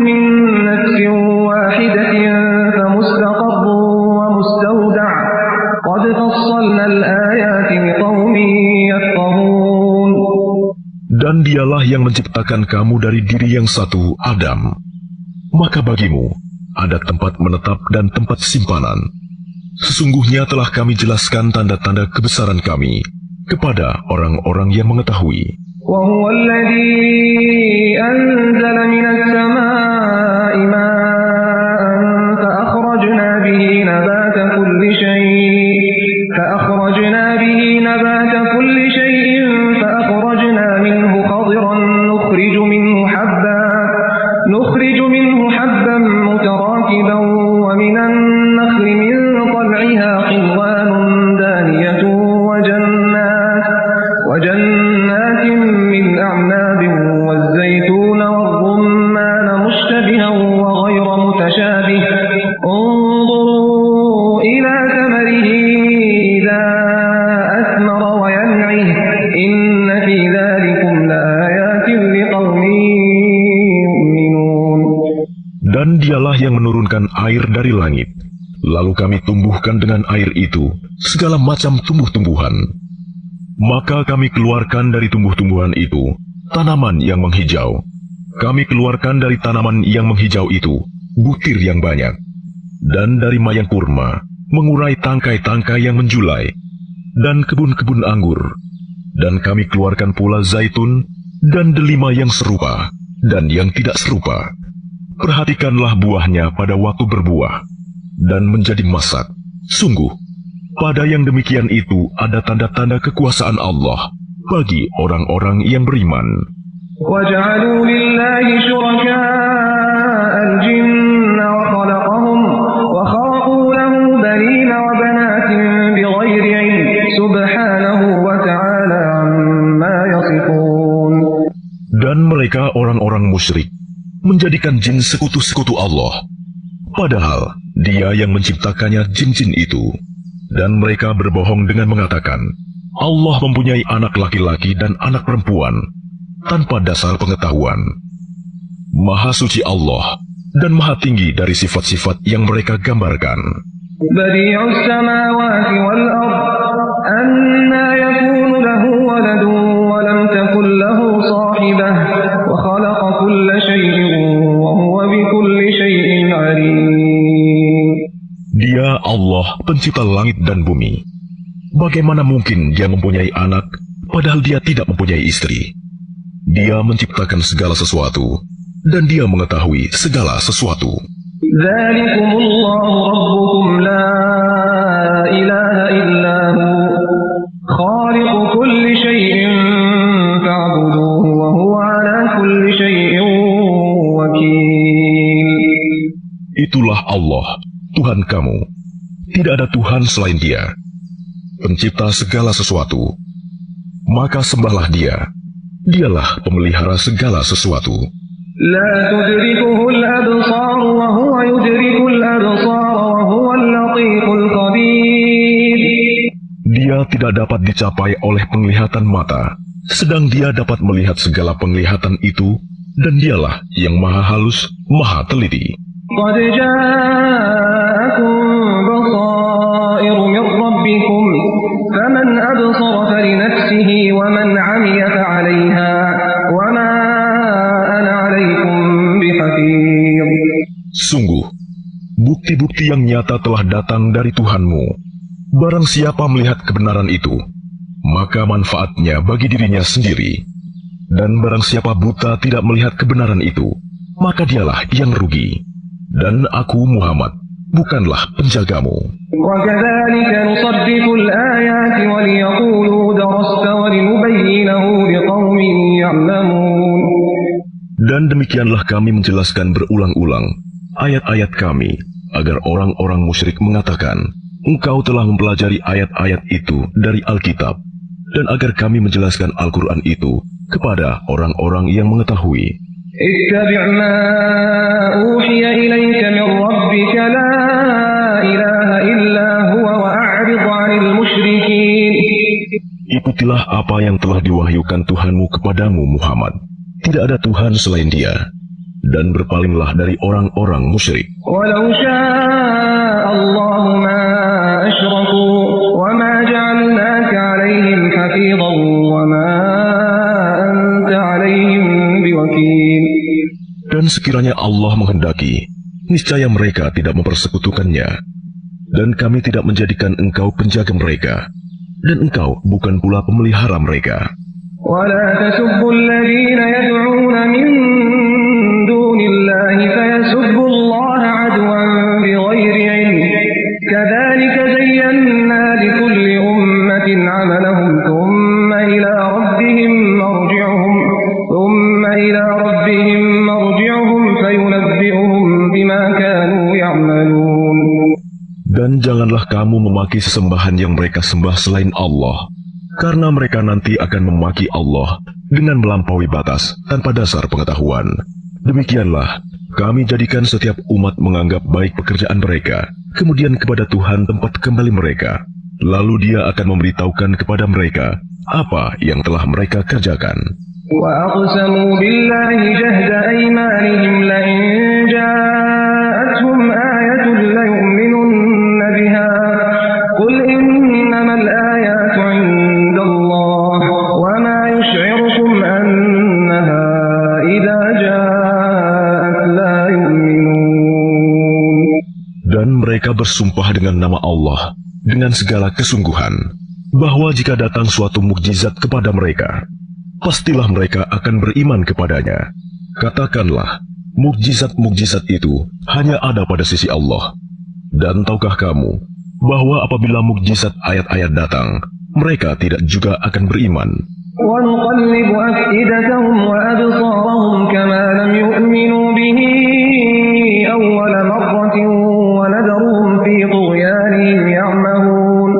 من نفس واحدة فمستقر ومستودع قد فصلنا الآيات لقوم يفقهون. Dan dialah yang menciptakan kamu dari diri yang satu, Adam. Maka bagimu ada tempat menetap dan tempat simpanan. Sesungguhnya telah kami jelaskan tanda-tanda kebesaran kami kepada orang-orang yang mengetahui. وهو الذي أنزل من السماء ماء فأخرجنا به نبات كل شيء فأخرجنا منه خضرا نخرج منه حبا متراكبا ومن النخل من طلعها قنوان دانية Dan dialah yang menurunkan air dari langit. Lalu kami tumbuhkan dengan air itu segala macam tumbuh-tumbuhan. Maka kami keluarkan dari tumbuh-tumbuhan itu tanaman yang menghijau. Kami keluarkan dari tanaman yang menghijau itu butir yang banyak. Dan dari mayang kurma mengurai tangkai-tangkai yang menjulai. Dan kebun-kebun anggur. Dan kami keluarkan pula zaitun dan delima yang serupa dan yang tidak serupa. Perhatikanlah buahnya pada waktu berbuah dan menjadi masak. Sungguh, pada yang demikian itu ada tanda-tanda kekuasaan Allah bagi orang-orang yang beriman. وَجَعَلُوا لِلَّهِ شُرَكَاءَ الْجِنَّ وَخَلَقَهُمْ وَخَرَقُوا لَهُ بَنِينَ وَبَنَاتٍ بِغَيْرِ عِلْمٍ سُبْحَانَهُ وَتَعَالَى عَمَّا يَصِفُونَ. Dan mereka orang-orang musyrik menjadikan jin sekutu-sekutu Allah. Padahal Dia yang menciptakannya jin-jin itu. Dan mereka berbohong dengan mengatakan, Allah mempunyai anak laki-laki dan anak perempuan, tanpa dasar pengetahuan. Maha suci Allah, dan maha tinggi dari sifat-sifat yang mereka gambarkan. بديع السماوات والأرض أنى يكون له ولد ولم تكن له صاحبة وخلق كل شيء وهو بكل شيء عليم. Dia Allah pencipta langit dan bumi. Bagaimana mungkin dia mempunyai anak padahal dia tidak mempunyai istri? Dia menciptakan segala sesuatu dan dia mengetahui segala sesuatu. ذلكم الله ربكم لا إله إلا هو خالق كل شيء فاعبدوه وهو على كل شيء وكيل. Itulah Allah, Tuhan kamu. Tidak ada Tuhan selain Dia, pencipta segala sesuatu. Maka sembahlah Dia. Dialah pemelihara segala sesuatu. لا تدركه الأبصار وهو يدرك الأبصار وهو اللطيف الخبير. Dia tidak dapat dicapai oleh penglihatan mata, sedang Dia dapat melihat segala penglihatan itu, dan Dialah yang maha halus, maha teliti. قد جاءكم بصائر من ربكم فمن أبصر فلنفسه ومن عمي فعليها وما أنا عليكم بحفيظ. Sungguh, bukti-bukti yang nyata telah datang dari Tuhanmu. Barang siapa melihat kebenaran itu, maka manfaatnya bagi dirinya sendiri. Dan barang siapa buta tidak melihat kebenaran itu, maka dialah yang rugi. Dan aku Muhammad bukanlah penjagamu. وكذلك نصدق الآيات وليقولوا درست ولنبينه لقوم يعلمون. Dan demikianlah kami menjelaskan berulang-ulang ayat-ayat kami, agar orang-orang musyrik mengatakan, engkau telah mempelajari ayat-ayat itu dari Alkitab, dan agar kami menjelaskan Al-Quran itu kepada orang-orang yang mengetahui. اتبع ما أوحي إليك من ربك لا إله إلا هو وأعرض عن المشركين. Ikutilah apa yang telah diwahyukan Tuhanmu kepadamu Muhammad. Tidak ada Tuhan selain Dia. Dan berpalinglah dari orang-orang musyrik. ولو شاء الله ما أشركوا وما جعلناك عليهم حفيظا وما أنت عليهم بوكيل. Dan sekiranya Allah menghendaki, niscaya mereka tidak mempersekutukannya. Dan kami tidak menjadikan engkau penjaga mereka. Dan engkau bukan pula pemelihara mereka. ولا تسبوا الذين يدعون من دون الله فيسبوا الله عدوا بغير علم كذلك زينا لكل أمة عملهم ثم إلى ربهم مرجعهم فينبئهم بما كانوا يعملون. Dan janganlah kamu memaki sesembahan yang mereka sembah selain Allah, karena mereka nanti akan memaki Allah dengan melampaui batas tanpa dasar pengetahuan. Demikianlah, kami jadikan setiap umat menganggap baik pekerjaan mereka, kemudian kepada Tuhan tempat kembali mereka. Lalu Dia akan memberitahukan kepada mereka apa yang telah mereka kerjakan. وَأَقْسَمُوا بِاللَّهِ جَهْدَ أَيْمَانِهِمْ لَئِنْ جَاءَهُمْ Dan mereka bersumpah dengan nama Allah dengan segala kesungguhan, bahwa jika datang suatu mukjizat kepada mereka, pastilah mereka akan beriman kepadanya. Katakanlah, mukjizat-mukjizat itu hanya ada pada sisi Allah. Dan tahukah kamu bahwa apabila mukjizat ayat-ayat datang, mereka tidak juga akan beriman. وَنُقَلِّبُ أَفْئِدَتَهُمْ وَأَبْصَارَهُمْ كَمَا لَمْ يُؤْمِنُوا بِهِ أَوَّلَ مَرَّةٍ وَنَذَرُهُمْ فِي طُغْيَانِهِمْ يَعْمَهُونَ.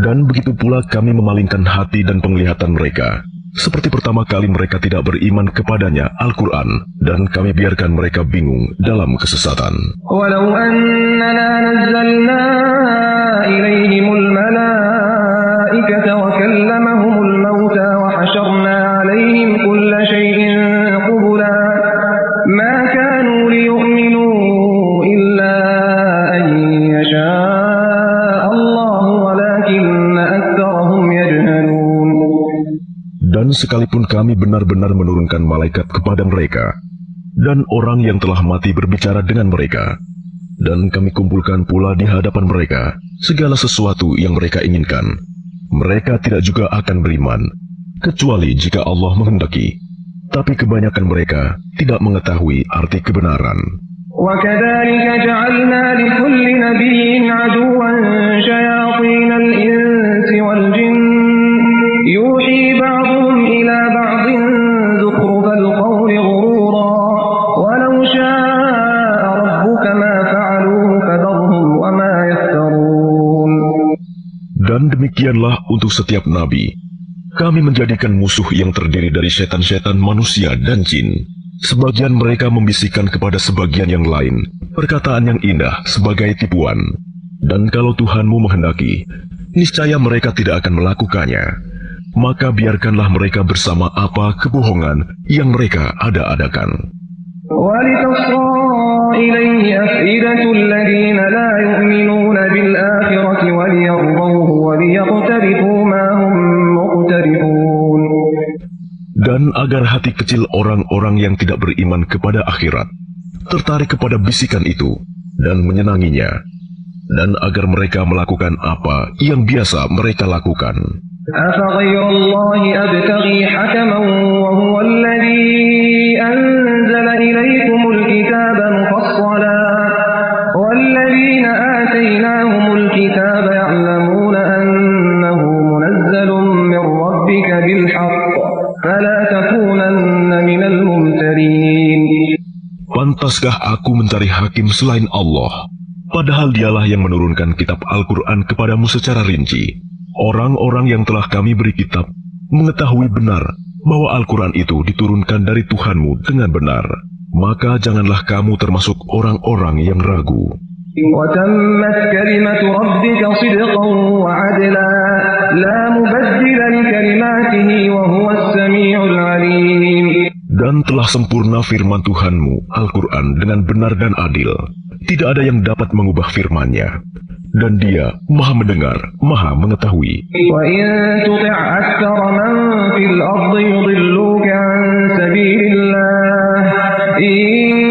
Dan begitu pula kami memalingkan hati dan penglihatan mereka, seperti pertama kali mereka tidak beriman kepadanya Al-Quran, dan kami biarkan mereka bingung dalam kesesatan. وَلَوْ أَنَّنَا نَزَّلْنَا إِلَيْهِمُ الْمَلَائِكَةَ وَكَلَّمَهُمُ الْمَوْتَى وَحَشَرْنَا عَلَيْهِمْ كُلَّ شَيْءٍ قُبُلًا مَا كَانُوا لِيُؤْمِنُوا إِلَّا أَن يَشَاءَ اللَّهُ وَلَكِنَّ أَكْثَرَهُمْ يَجْهَلُونَ. Dan sekalipun kami benar-benar menurunkan malaikat kepada mereka, dan orang yang telah mati berbicara dengan mereka, dan kami kumpulkan pula di hadapan mereka segala sesuatu yang mereka inginkan, mereka tidak juga akan beriman, kecuali jika Allah menghendaki. Tapi kebanyakan mereka tidak mengetahui arti kebenaran. وَكَذَلِكَ جَعَلْنَا لِكُلِّ نَبِيٍّ عَدُوًّا شَيَاطِينَ الْإِنسِ وَالْجِنِّ يُوحِي بَعْضُهُمْ إِلَى بَعْضٍ زُخْرُفَ الْقَوْلِ غُرُورًا وَلَوْ شَاءَ رَبُّكَ مَا فَعَلُوهُ فَذَرْهُمْ وَمَا يَفْتَرُونَ. Dan demikianlah untuk setiap nabi, kami menjadikan musuh yang terdiri dari setan-setan manusia dan jin. Sebagian mereka membisikkan kepada sebagian yang lain perkataan yang indah sebagai tipuan. Dan kalau Tuhanmu menghendaki, niscaya mereka tidak akan melakukannya. Maka biarkanlah mereka bersama apa kebohongan yang mereka ada-adakan. وَلِتَصْغَى إِلَيْهِ أَفْئِدَةُ الَّذِينَ لَا يُؤْمِنُونَ بِالْآخِرَةِ وَلِيَرْضَوْهُ وَلِيَقْتَرِفُوا مَا هُمْ مُقْتَرِفُونَ. Dan agar hati kecil orang-orang yang tidak beriman kepada akhirat tertarik kepada bisikan itu dan menyenanginya, dan agar mereka melakukan apa yang biasa mereka lakukan. أَفَغَيْرَ اللَّهِ أَبْتَغِي حَكَمًا وَهُوَ الَّذِي أَنزَلَ إِلَيْكُمُ الْكِتَابَ مُفَصَّلًا وَالَّذِينَ آتَيْنَاهُمُ الْكِتَابَ يَعْلَمُونَ أَنَّهُ مُنَزَّلٌ مِّن رَّبِّكَ بِالْحَقِّ فَلَا تَكُونَنَّ مِنَ الْمُمْتَرِينَ. Pantaskah aku mencari hakim selain Allah, padahal dialah yang menurunkan kitab Al-Quran kepadamu secara rinci. Orang-orang yang telah kami beri kitab mengetahui benar bahwa Al-Quran itu diturunkan dari Tuhanmu dengan benar. Maka janganlah kamu termasuk orang-orang yang ragu. وَتَمَّتْ كَلِمَةُ رَبِّكَ صِدْقًا وَعَدْلًا لَا مُبَدِّلَ لِكَلِمَاتِهِ وَهُوَ السَّمِيعُ الْعَلِيمُ. Dan telah sempurna firman Tuhanmu, Al-Quran, dengan benar dan adil. Tidak ada yang dapat mengubah firman-Nya. Dan Dia Maha mendengar, Maha mengetahui. وَإِن تُطِعْ أَكْثَرَ مَن فِي الْأَرْضِ يُضِلُّوكَ عَن سَبِيلِ اللَّهِ إِن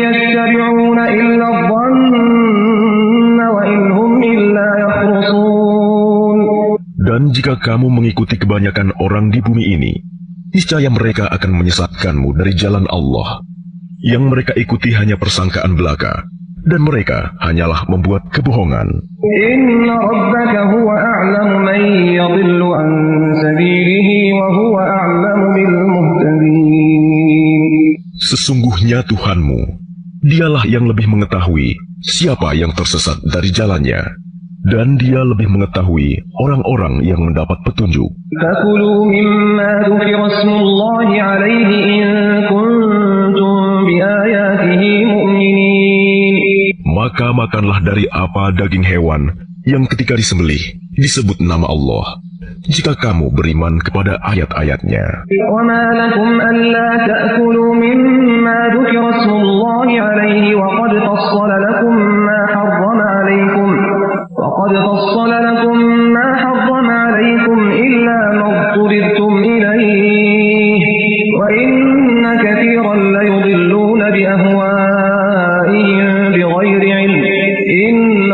يَتَّبِعُونَ إِلَّا الظَّنَّ وَإِنْ هُمْ إِلَّا يَخْرُصُونَ. Dan jika kamu mengikuti kebanyakan orang di bumi ini, niscaya mereka akan menyesatkanmu dari jalan Allah. Yang mereka ikuti hanya persangkaan belaka, dan mereka hanyalah membuat kebohongan. Inna rabbaka huwa a'lamu man yadhillu an sabilihi wa huwa a'lamu bil muhtadin. Sesungguhnya Tuhanmu, Dialah yang lebih mengetahui siapa yang tersesat dari jalannya, dan Dia lebih mengetahui orang-orang yang mendapat petunjuk. Fakulu mimma dzukira smullahi 'alaihi in kuntum bi ayatihi mu'minin. Maka makanlah dari apa daging hewan yang ketika disembelih disebut nama Allah, jika kamu beriman kepada ayat-ayatnya. وَمَا لَكُمْ أَلَّا تَأْكُلُوا مِمَّا ذُكِرَ اسْمُ اللَّهِ عَلَيْهِ وَقَدْ فَصَّلَ لَكُم مَّا حَرَّمَ عَلَيْكُمْ إِلَّا مَا اضْطُرِرْتُمْ إِلَيْهِ وَإِنَّ كَثِيرًا لَّيُضِلُّونَ بِأَهْوَائِهِم بِغَيْرِ عِلْمٍ إِنَّ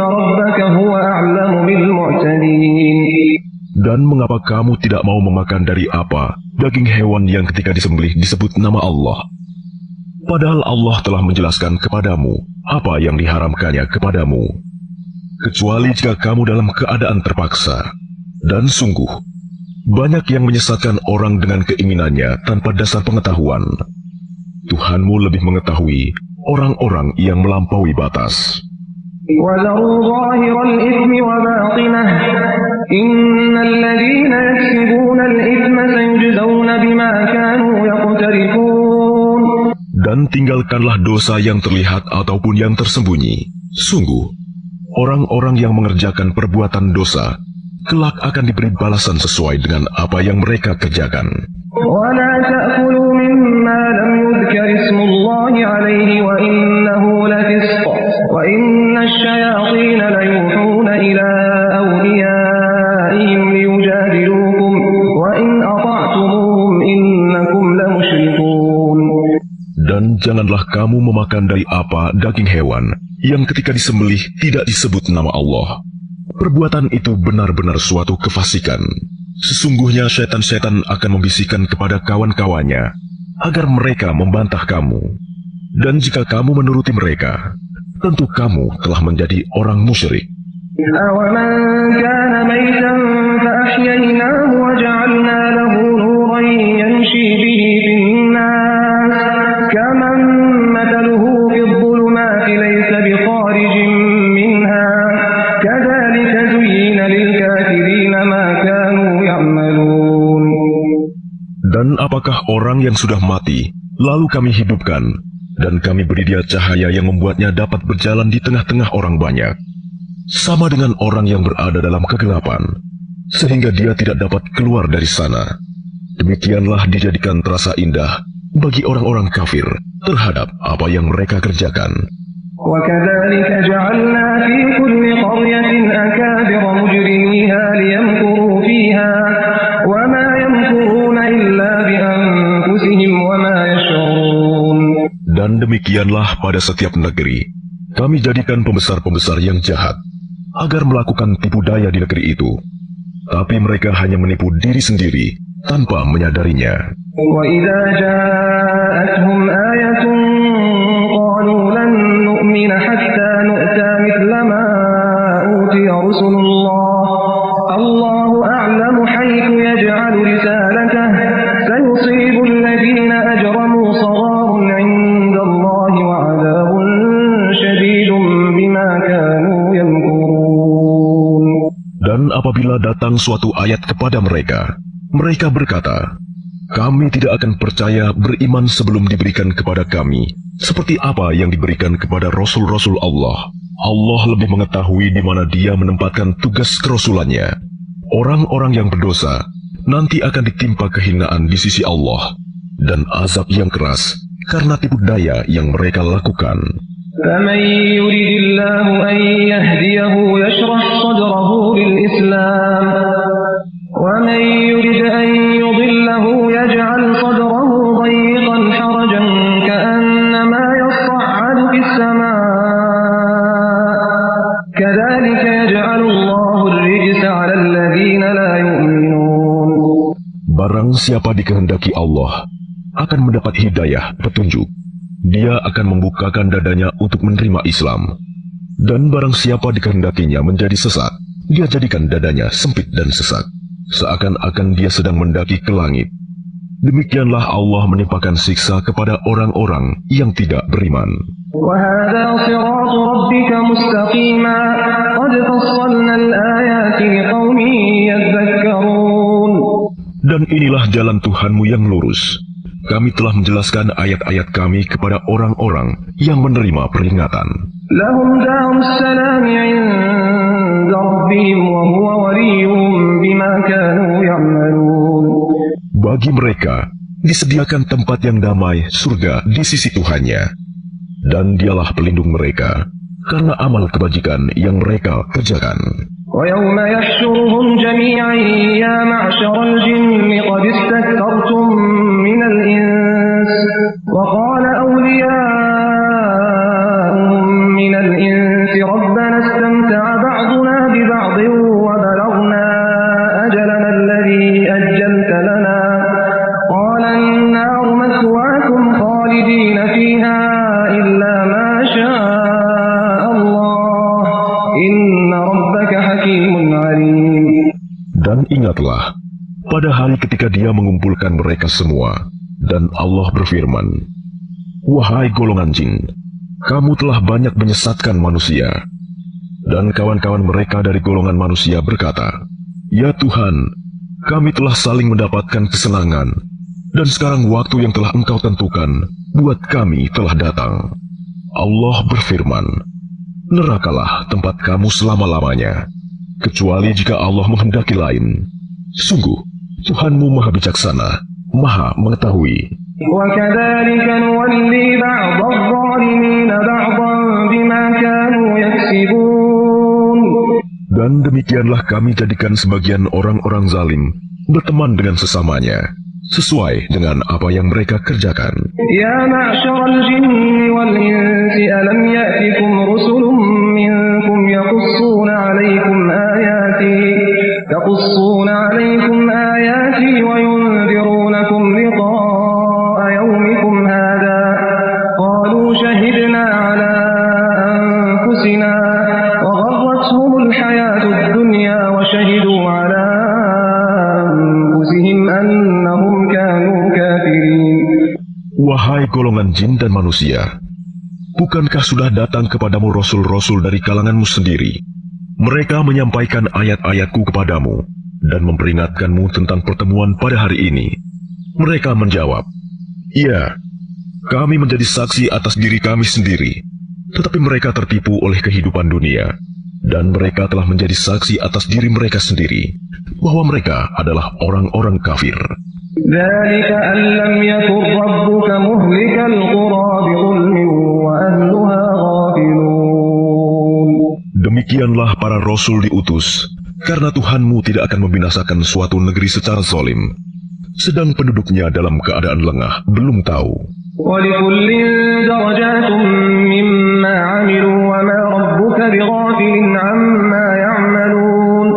Dan mengapa kamu tidak mau memakan dari apa daging hewan yang ketika disembelih disebut nama Allah? Padahal Allah telah menjelaskan kepadamu apa yang diharamkannya kepadamu. Kecuali jika kamu dalam keadaan terpaksa. Dan sungguh, banyak yang menyesatkan orang dengan keinginannya tanpa dasar pengetahuan. Tuhanmu lebih mengetahui orang-orang yang melampaui batas. وَذَرُوا ظَاهِرَ الْإِثْمِ وَبَاطِنَهُ إِنَّ الَّذِينَ يَكْسِبُونَ الْإِثْمَ سَيُجْزَوْنَ بِمَا كَانُوا يَقْتَرِفُونَ. Dan tinggalkanlah dosa yang terlihat ataupun yang tersembunyi. Sungguh, orang-orang yang mengerjakan perbuatan dosa kelak akan diberi balasan sesuai dengan apa yang mereka kerjakan. وَلَا تَأْكُلُوا مِمَّا لَمْ يُذْكَرِ اسْمُ اللَّهِ عَلَيْهِ وَإِنَّهُ لَفِسْقٌ وَإِنَّ الشَّيَاطِينَ لَيُوحُونَ إِلَى أَوْلِيَائِهِمْ لِيُجَادِلُوكُمْ وَإِنْ أَطَعْتُمُوهُمْ إِنَّكُمْ لَمُشْرِكُونَ. Dan janganlah kamu memakan dari apa daging hewan yang ketika disembelih tidak disebut nama Allah. Perbuatan itu benar-benar suatu kefasikan. Sesungguhnya setan-setan akan membisikkan kepada kawan-kawannya agar mereka membantah kamu. Dan jika kamu menuruti mereka, tentu kamu telah menjadi orang musyrik. أَوَمَنْ كَانَ مَيْتًا فَأَحْيَيْنَاهُ وَجَعَلْنَا لَهُ نُورًا يَمْشِي بِهِ فِي النَّاسِ كَمَنْ مَثَلُهُ فِي الظُّلُمَاتِ لَيْسَ بِخَارِجٍ مِنْهَا كَذَلِكَ زُيِّنَ لِلْكَافِرِينَ مَا كَانُوا يَعْمَلُونَ. Dan apakah orang yang sudah mati, lalu kami hidupkan, dan kami beri dia cahaya yang membuatnya dapat berjalan di tengah-tengah orang banyak, sama dengan orang yang berada dalam kegelapan, sehingga dia tidak dapat keluar dari sana. Demikianlah dijadikan terasa indah bagi orang-orang kafir terhadap apa yang mereka kerjakan. وَكَذَلِكَ جَعَلْنَا فِي كُلِّ قَرْيَةٍ أَكَابِرَ مُجْرِمِيهَا لِيَمْكُرُوا فِيهَا وَمَا يَمْكُرُونَ إِلَّا بِأَنفُسِهِمْ وَمَا يَشْعُرُونَ. Dan demikianlah pada setiap negeri, kami jadikan pembesar-pembesar yang jahat, agar melakukan tipu daya di negeri itu. Tapi mereka hanya menipu diri sendiri, tanpa menyadarinya. وَإِذَا جَاءَتْهُمْ آيَةٌ قَالُوا لَن نُّؤْمِنَ حَتَّى نُؤْتَىٰ مِثْلَ مَا أُوتِيَ رُسُلُ اللَّهِ اللَّهُ أَعْلَمُ حَيْثُ يَجْعَلُ رِسَالَتَهُ سَيُصِيبُ الَّذِينَ أَجْرَمُوا صَغَارٌ عِندَ اللَّهِ وَعَذَابٌ شَدِيدٌ بِمَا كَانُوا يَمْكُرُونَ. Dan apabila datang suatu ayat kepada mereka, mereka berkata, kami tidak akan percaya beriman sebelum diberikan kepada kami seperti apa yang diberikan kepada Rasul-Rasul Allah. Allah lebih mengetahui di mana dia menempatkan tugas kerasulannya. Orang-orang yang berdosa nanti akan ditimpa kehinaan di sisi Allah dan azab yang keras karena tipu daya yang mereka lakukan. فَمَن يُرِدِ اللَّهُ أَن يَهْدِيَهُ يَشْرَحْ صَدْرَهُ لِلْإِسْلَامِ وَمَن يُرِدْ أَن يُضِلَّهُ يَجْعَلْ صَدْرَهُ ضَيِّقًا حَرَجًا كَأَنَّمَا يَصَّعَّدُ فِي السَّمَاءِ كَذَلِكَ يَجْعَلُ اللَّهُ الرِّجْسَ عَلَى الَّذِينَ لَا يُؤْمِنُونَ. Barang siapa dikehendaki Allah akan mendapat hidayah, petunjuk. Dia akan membukakan dadanya untuk menerima Islam. Dan barang siapa dikehendakinya menjadi sesat, dia jadikan dadanya sempit dan sesak, seakan-akan dia sedang mendaki ke langit. Demikianlah Allah menimpakan siksa kepada orang-orang yang tidak beriman. وَهَذَا صِرَاطُ رَبِّكَ مُسْتَقِيمًا قَدْ فَصَّلْنَا الْآيَاتِ لِقَوْمٍ يَذَّكَّرُونَ. Dan inilah jalan Tuhanmu yang lurus. Kami telah menjelaskan ayat-ayat kami kepada orang-orang yang menerima peringatan. لَهُمْ دَارُ السَّلَامِ عِندَ رَبِّهِمْ وَهُوَ وَلِيُّهُم بِمَا كَانُوا يَعْمَلُونَ. Bagi mereka disediakan tempat yang damai, surga di sisi Tuhannya. Dan dialah pelindung mereka karena amal kebajikan yang mereka kerjakan. وَيَوْمَ يَحْشُرُهُمْ جَمِيعًا يَا مَعْشَرَ الْجِنِّ قَدِ اسْتَكْثَرْتُم مِّنَ الْإِنسِ وَقَالَ أَوْلِيَاؤُهُم مِّنَ الْإِنسِ رَبَّنَا اسْتَمْتَعَ بَعْضُنَا بِبَعْضٍ وَبَلَغْنَا أَجَلَنَا إن ربك حكيم عليم. Dan ingatlah, pada hari ketika Dia mengumpulkan mereka semua, dan Allah berfirman, "Wahai golongan jin, kamu telah banyak menyesatkan manusia." Dan kawan-kawan mereka dari golongan manusia berkata, "Ya Tuhan, kami telah saling mendapatkan kesenangan, dan sekarang waktu yang telah Engkau tentukan buat kami telah datang." Allah berfirman, "Nerakalah tempat kamu selama-lamanya, kecuali jika Allah menghendaki lain. Sungguh, Tuhanmu Maha Bijaksana, Maha Mengetahui." وكذلك نولي بعض الظالمين بعضا بما كانوا يكسبون. Dan demikianlah kami jadikan sebagian orang-orang zalim berteman dengan sesamanya, sesuai dengan apa yang mereka kerjakan. يا معشر الجن والإنس ألم يأتكم رسل منكم يقصون عليكم آياتي وينذرونكم لقاء يومكم هذا قالوا شهدنا على أنفسنا وغرتهم الحياة الدنيا وشهدوا على أنفسهم أنهم كانوا كافرين. Wahai golongan jin dan manusia, bukankah sudah datang kepadamu rasul-rasul dari kalanganmu sendiri? Mereka menyampaikan ayat-ayatku kepadamu dan memperingatkanmu tentang pertemuan pada hari ini. Mereka menjawab, "Iya, kami menjadi saksi atas diri kami sendiri." Tetapi mereka tertipu oleh kehidupan dunia, dan mereka telah menjadi saksi atas diri mereka sendiri, bahwa mereka adalah orang-orang kafir. ذلك أن لم يكن ربك مهلك القرى بظلم وأهلها غافلون. Demikianlah para rasul diutus, karena Tuhanmu tidak akan membinasakan suatu negeri secara zalim, sedang penduduknya dalam keadaan lengah, belum tahu. ولكل درجات مما عملوا وما ربك بغافل عما يعملون.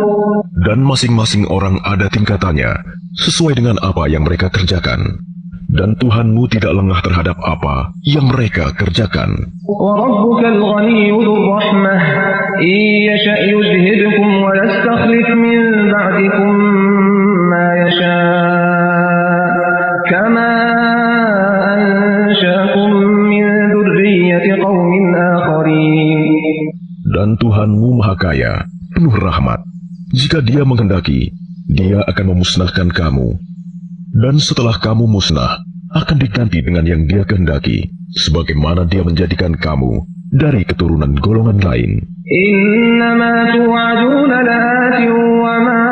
Dan masing-masing orang ada tingkatannya, sesuai dengan apa yang mereka kerjakan. Dan Tuhanmu tidak lengah terhadap apa yang mereka kerjakan. وربك الغني ذو الرحمة إن يشأ يذهبكم ويستخلف من بعدكم ما يشاء كما أنشأكم من ذرية قوم آخرين. Dan Tuhanmu Maha Kaya, penuh rahmat. Jika Dia menghendaki, Dia akan memusnahkan kamu. Dan setelah kamu musnah, akan diganti dengan yang Dia kehendaki, sebagaimana Dia menjadikan kamu dari keturunan golongan lain. إنما توعدون لآت وما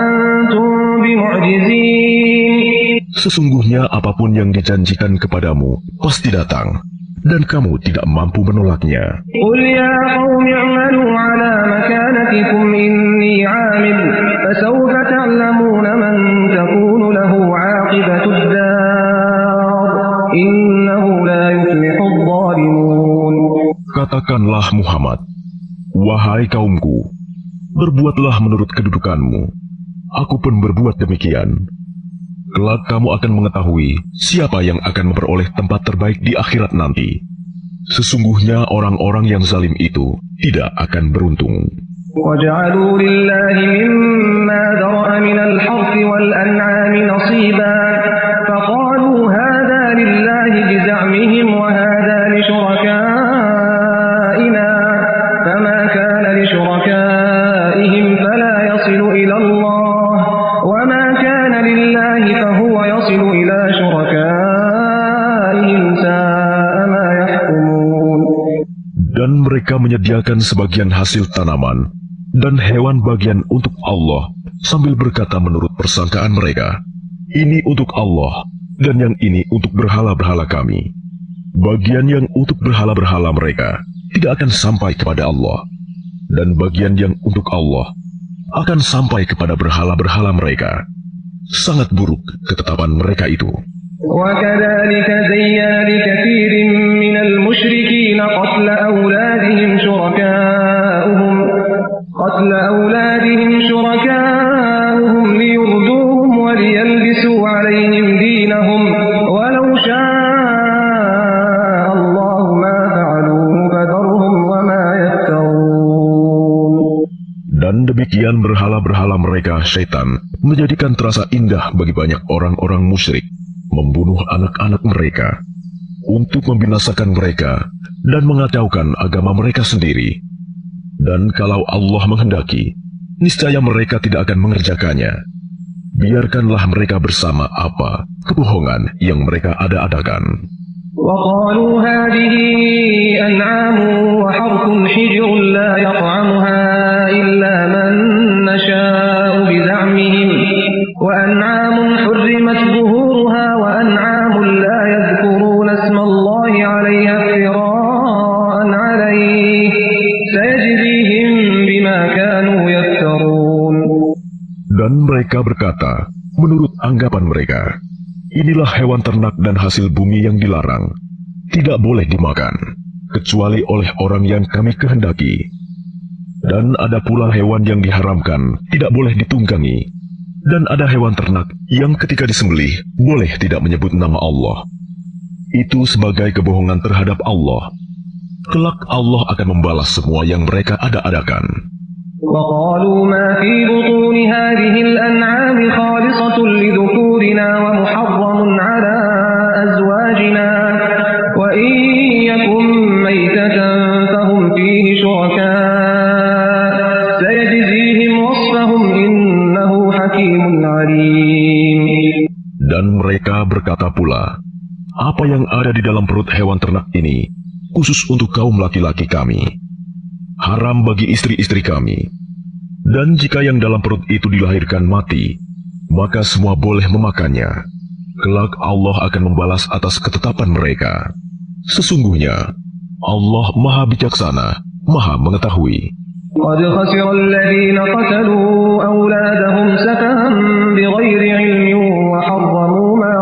أنتم بمعجزين. Sesungguhnya apapun yang dijanjikan kepadamu pasti datang, dan kamu tidak mampu menolaknya. قل يا قوم اعملوا على مكانتكم إني عامل فسوف تعلمون من تكون له عاقبة الدار إنه لا يفلح الظالمون. Katakanlah Muhammad, wahai kaumku, berbuatlah menurut kedudukanmu. Aku pun berbuat demikian. Kelak kamu akan mengetahui siapa yang akan memperoleh tempat terbaik di akhirat nanti. Sesungguhnya orang-orang yang zalim itu tidak akan beruntung. وجعلوا لله مما ذرأ من الحرث والأنعام نصيبا فقالوا هذا لله بزعمهم وهذا لشركائنا فما كان لشركائهم فلا يصل إلى الله وما كان لله فهو يصل إلى شركائهم ساء ما يحكمون. Dan mereka menyediakan sebagian hasil tanaman dan hewan bagian untuk Allah, sambil berkata menurut persangkaan mereka, "Ini untuk Allah, dan yang ini untuk berhala-berhala kami." Bagian yang untuk berhala-berhala mereka tidak akan sampai kepada Allah, dan bagian yang untuk Allah akan sampai kepada berhala-berhala mereka. Sangat buruk ketetapan mereka itu. وكذلك زين لكثير من المشركين قتل أولادهم شركاؤهم ليردوهم وليلبسوا عليهم دينهم ولو شاء الله ما فعلوه فذرهم وما يفترون. Dan demikian berhala-berhala mereka, syaitan, menjadikan terasa indah bagi banyak orang-orang musyrik, membunuh anak-anak mereka, untuk membinasakan mereka dan mengacaukan agama mereka sendiri. Dan kalau Allah menghendaki, niscaya mereka tidak akan mengerjakannya. Biarkanlah mereka bersama apa kebohongan yang mereka ada-adakan. وقالوا هذه أنعام وحرث حجر لا يطعمها إلا من نشاء بزعمهم وأنعام حرمت ظهورها وأنعام لا يذكرون اسم الله عليها افتراء عليه سيجزيهم بما كانوا يفترون. Dan mereka berkata, menurut anggapan mereka, inilah hewan ternak dan hasil bumi yang dilarang, tidak boleh dimakan, kecuali oleh orang yang kami kehendaki. Dan ada pula hewan yang diharamkan, tidak boleh ditunggangi. Dan ada hewan ternak yang ketika disembelih, boleh tidak menyebut nama Allah. Itu sebagai kebohongan terhadap Allah. Kelak Allah akan membalas semua yang mereka ada-adakan. وقالوا ما في بطون هذه الأنعام خالصة لذكورنا ومحرم على أزواجنا وإن يكن ميتة فهم فيه شركاء سيجزيهم وصفهم إنه حكيم عليم. Dan mereka berkata pula, apa yang ada di dalam perut hewan ternak ini, khusus untuk kaum laki-laki kami, haram bagi istri-istri kami. Dan jika yang dalam perut itu dilahirkan mati, maka semua boleh memakannya. Kelak Allah akan membalas atas ketetapan mereka. Sesungguhnya, Allah Maha Bijaksana, Maha Mengetahui. قد خسر الذين قتلوا أولادهم سفها بغير علم وحرموا ما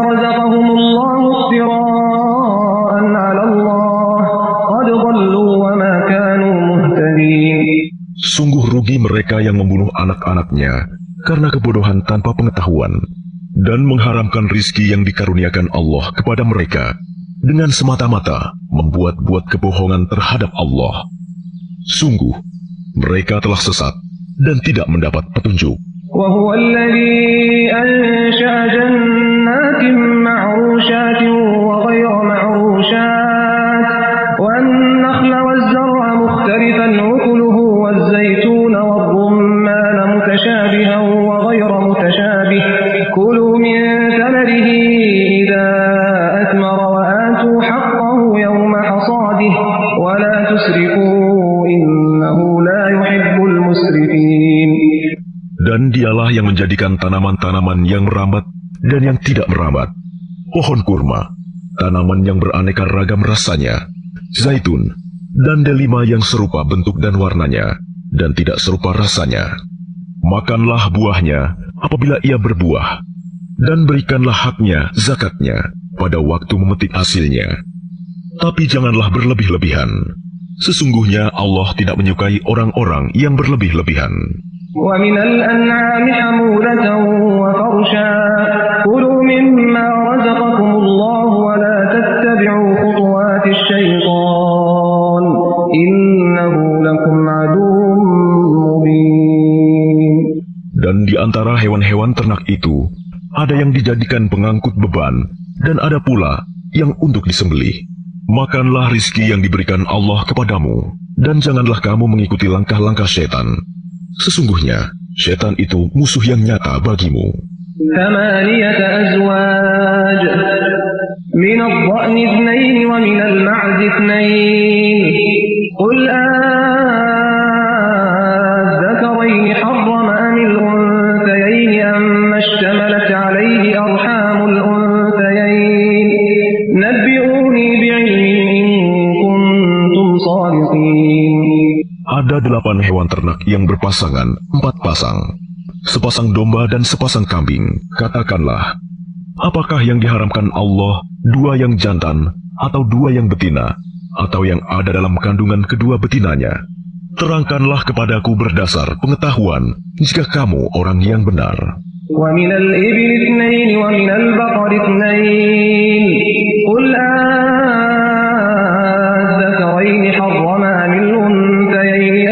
رزقهم الله افتراء على الله قد ضلوا وما كانوا مهتدين. Sungguh rugi mereka yang membunuh anak-anaknya karena kebodohan tanpa pengetahuan dan mengharamkan rizki yang dikaruniakan Allah kepada mereka dengan semata-mata membuat-buat kebohongan terhadap Allah. Sungguh, mereka telah sesat dan tidak mendapat petunjuk. وهو الذي أنشأ جنات معروشات وغير معروشات والنخل والزرع مختلفا أكله والزيتون والرمان متشابها وغير متشابه كلوا من ثمره إذا أثمر وآتوا حقه يوم حصاده ولا تسرفوا إنه لا يحب المسرفين. Dan dialah yang menjadikan tanaman-tanaman yang merambat dan yang tidak merambat, pohon kurma, tanaman yang beraneka ragam rasanya, zaitun, dan delima yang serupa bentuk dan warnanya, dan tidak serupa rasanya. Makanlah buahnya apabila ia berbuah, dan berikanlah haknya, zakatnya, pada waktu memetik hasilnya. Tapi janganlah berlebih-lebihan. Sesungguhnya Allah tidak menyukai orang-orang yang berlebih-lebihan. ومن الأنعام حمولة وفرشا كلوا مما رزقكم الله ولا تتبعوا خطوات الشيطان إنه لكم عدو مبين. Dan di antara hewan-hewan ternak itu, ada yang dijadikan pengangkut beban, dan ada pula yang untuk disembelih. Makanlah rizki yang diberikan Allah kepadamu, dan janganlah kamu mengikuti langkah-langkah syaitan. Sesungguhnya, syaitan itu musuh yang nyata bagimu. 8 أزواج من الضأن 2 ومن المعز 2 قل أذكرين حرم أم الأنثيين أما اشتملت عليه أرحام الأنثيين نبئوني بعلم إن كنتم صادقين. Ada 8 hewan ternak yang berpasangan, 4 pasang. Sepasang domba dan sepasang kambing. Katakanlah, apakah yang diharamkan Allah 2 yang jantan, atau 2 yang betina, atau yang ada dalam kandungan kedua betinanya? Terangkanlah kepadaku berdasar pengetahuan, jika kamu orang yang benar. ومن الإبل 2 ومن البقر 2 قل أذكرين حرم أم الأنثيين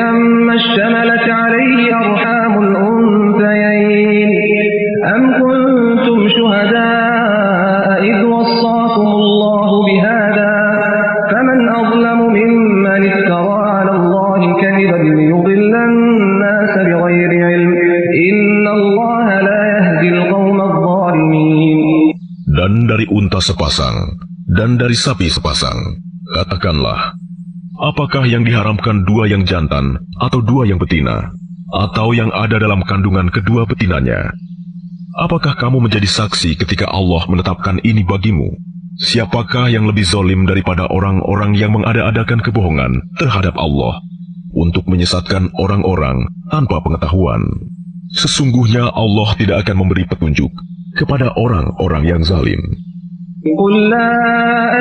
unta sepasang dan dari sapi sepasang. Katakanlah, apakah yang diharamkan dua yang jantan atau dua yang betina, atau yang ada dalam kandungan kedua betinanya? Apakah kamu menjadi saksi ketika Allah menetapkan ini bagimu? Siapakah yang lebih zalim daripada orang-orang yang mengada-adakan kebohongan terhadap Allah untuk menyesatkan orang-orang tanpa pengetahuan? Sesungguhnya Allah tidak akan memberi petunjuk kepada orang-orang yang zalim. قل لا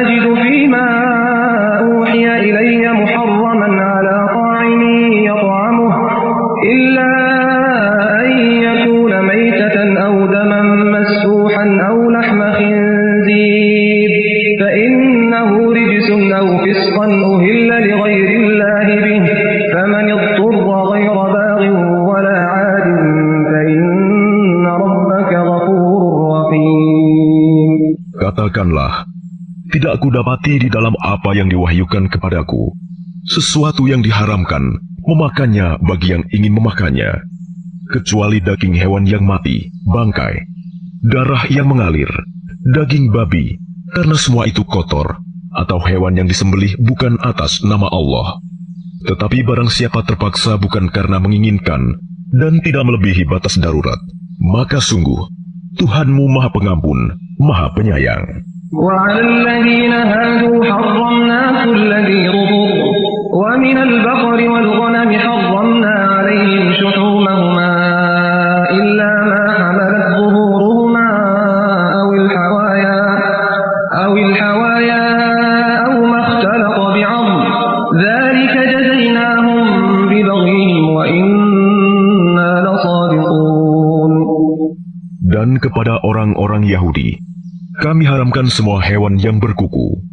أجد فيما أوحي إلي محرما على طاعم يطعمه إلا أن يكون ميتة أو دما مسفوحا أو لحم خنزير فإنه رجس أو فسقا أهل لغير الله به فمن اضطر غير باغ ولا عاد فإن ربك غفور رحيم. Katakanlah, tidak kudapati di dalam apa yang diwahyukan kepadaku sesuatu yang diharamkan memakannya bagi yang ingin memakannya, kecuali daging hewan yang mati, bangkai, darah yang mengalir, daging babi, karena semua itu kotor, atau hewan yang disembelih bukan atas nama Allah. Tetapi barang siapa terpaksa bukan karena menginginkan dan tidak melebihi batas darurat, maka sungguh Tuhanmu Maha Pengampun, Maha Penyayang. وعلى الذين هادوا حرمنا كل ذي ظفر ومن البقر والغنم حرمنا عليهم شحومهما إلا ما حملت ظهورهما أو الحوايا أو ما اختلط بعظم ذلك جزيناهم ببغيهم وإنا لصادقون. Dan kepada orang-orang Yahudi, kami haramkan semua hewan yang berkuku,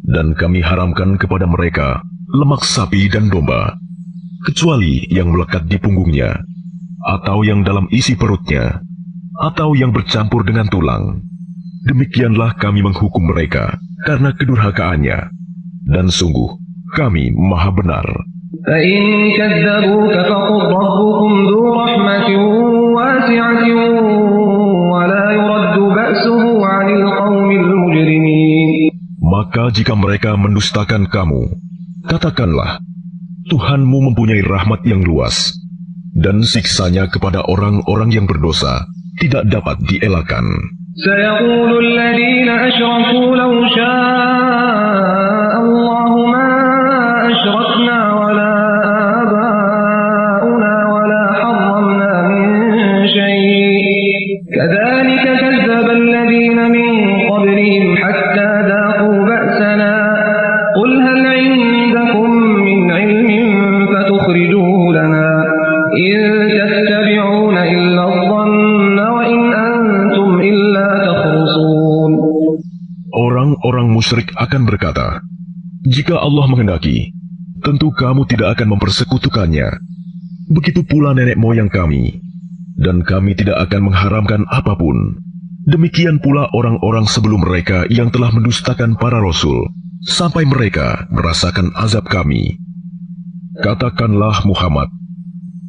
dan kami haramkan kepada mereka lemak sapi dan domba, kecuali yang melekat di punggungnya, atau yang dalam isi perutnya, atau yang bercampur dengan tulang. Demikianlah kami menghukum mereka karena kedurhakaannya, dan sungguh kami Maha Benar. فإن كذبوك فقل ربكم ذو رحمة واسعة ولا يرد بأسه عن القوم المجرمين. Maka jika mereka mendustakan kamu, katakanlah, Tuhanmu mempunyai rahmat yang luas, dan siksanya kepada orang-orang yang berdosa tidak dapat dielakkan. سيقول الذين أشركوا لو شاء الله ما أشركنا ولا آباؤنا ولا حرمنا من شيء كذلك كذب الذين من قبلهم حتى ذاقوا بأسنا قل هل عندكم من علم فتخرجوه لنا إن تتبعون إلا الظن وإن أنتم إلا تخرصون. Orang-orang musyrik akan berkata, jika Allah menghendaki, tentu kamu tidak akan mempersekutukannya. Begitu pula nenek moyang kami, dan kami tidak akan mengharamkan apapun. Demikian pula orang-orang sebelum mereka yang telah mendustakan para rasul, sampai mereka merasakan azab kami. Katakanlah Muhammad,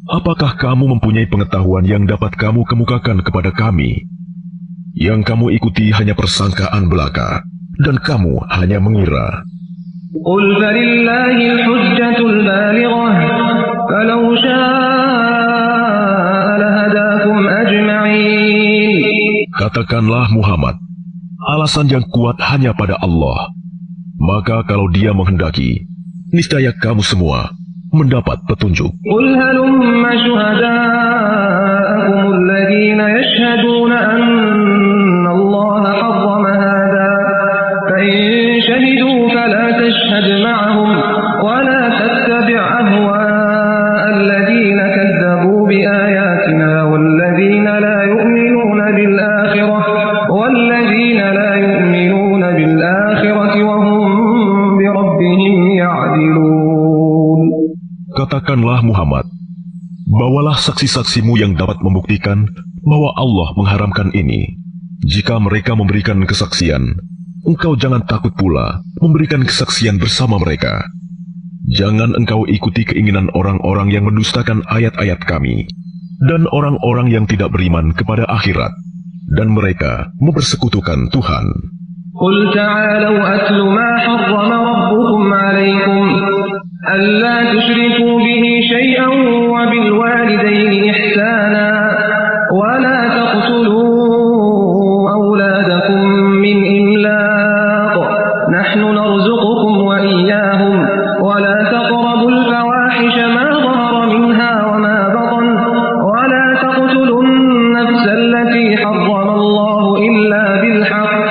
apakah kamu mempunyai pengetahuan yang dapat kamu kemukakan kepada kami? Yang kamu ikuti hanya persangkaan belaka, dan kamu hanya mengira. قل فلله الحجة البالغة فلو شاء لهداكم أجمعين. Katakanlah Muhammad, alasan yang kuat hanya pada Allah. Maka kalau Dia menghendaki, niscaya kamu semua mendapat petunjuk. قل هلم شهداءكم الذين يشهدون أن الله حرم هذا فإن شهدوا فلا تشهد معهم ولا تتبع أهواء الذين كذبوا بآياتنا والذين لا يؤمنون بالآخرة وهم بربهم يعدلون. Katakanlah Muhammad, bawalah saksi-saksimu yang dapat membuktikan bahwa Allah mengharamkan ini. Jika mereka memberikan kesaksian, engkau jangan takut pula memberikan kesaksian bersama mereka. Jangan engkau ikuti keinginan orang-orang yang mendustakan ayat-ayat kami, dan orang-orang yang tidak beriman kepada akhirat, dan mereka mempersekutukan Tuhan. قل تعالوا أتل ما حرم ربكم عليكم ألا تشركوا به شيئا وبالوالدين إحسانا ولا تقتلوا أولادكم من إملاق نحن نرزقكم وإياهم ولا تقربوا الفواحش ما ظهر منها وما بطن ولا تقتلوا النفس التي حرم الله إلا بالحق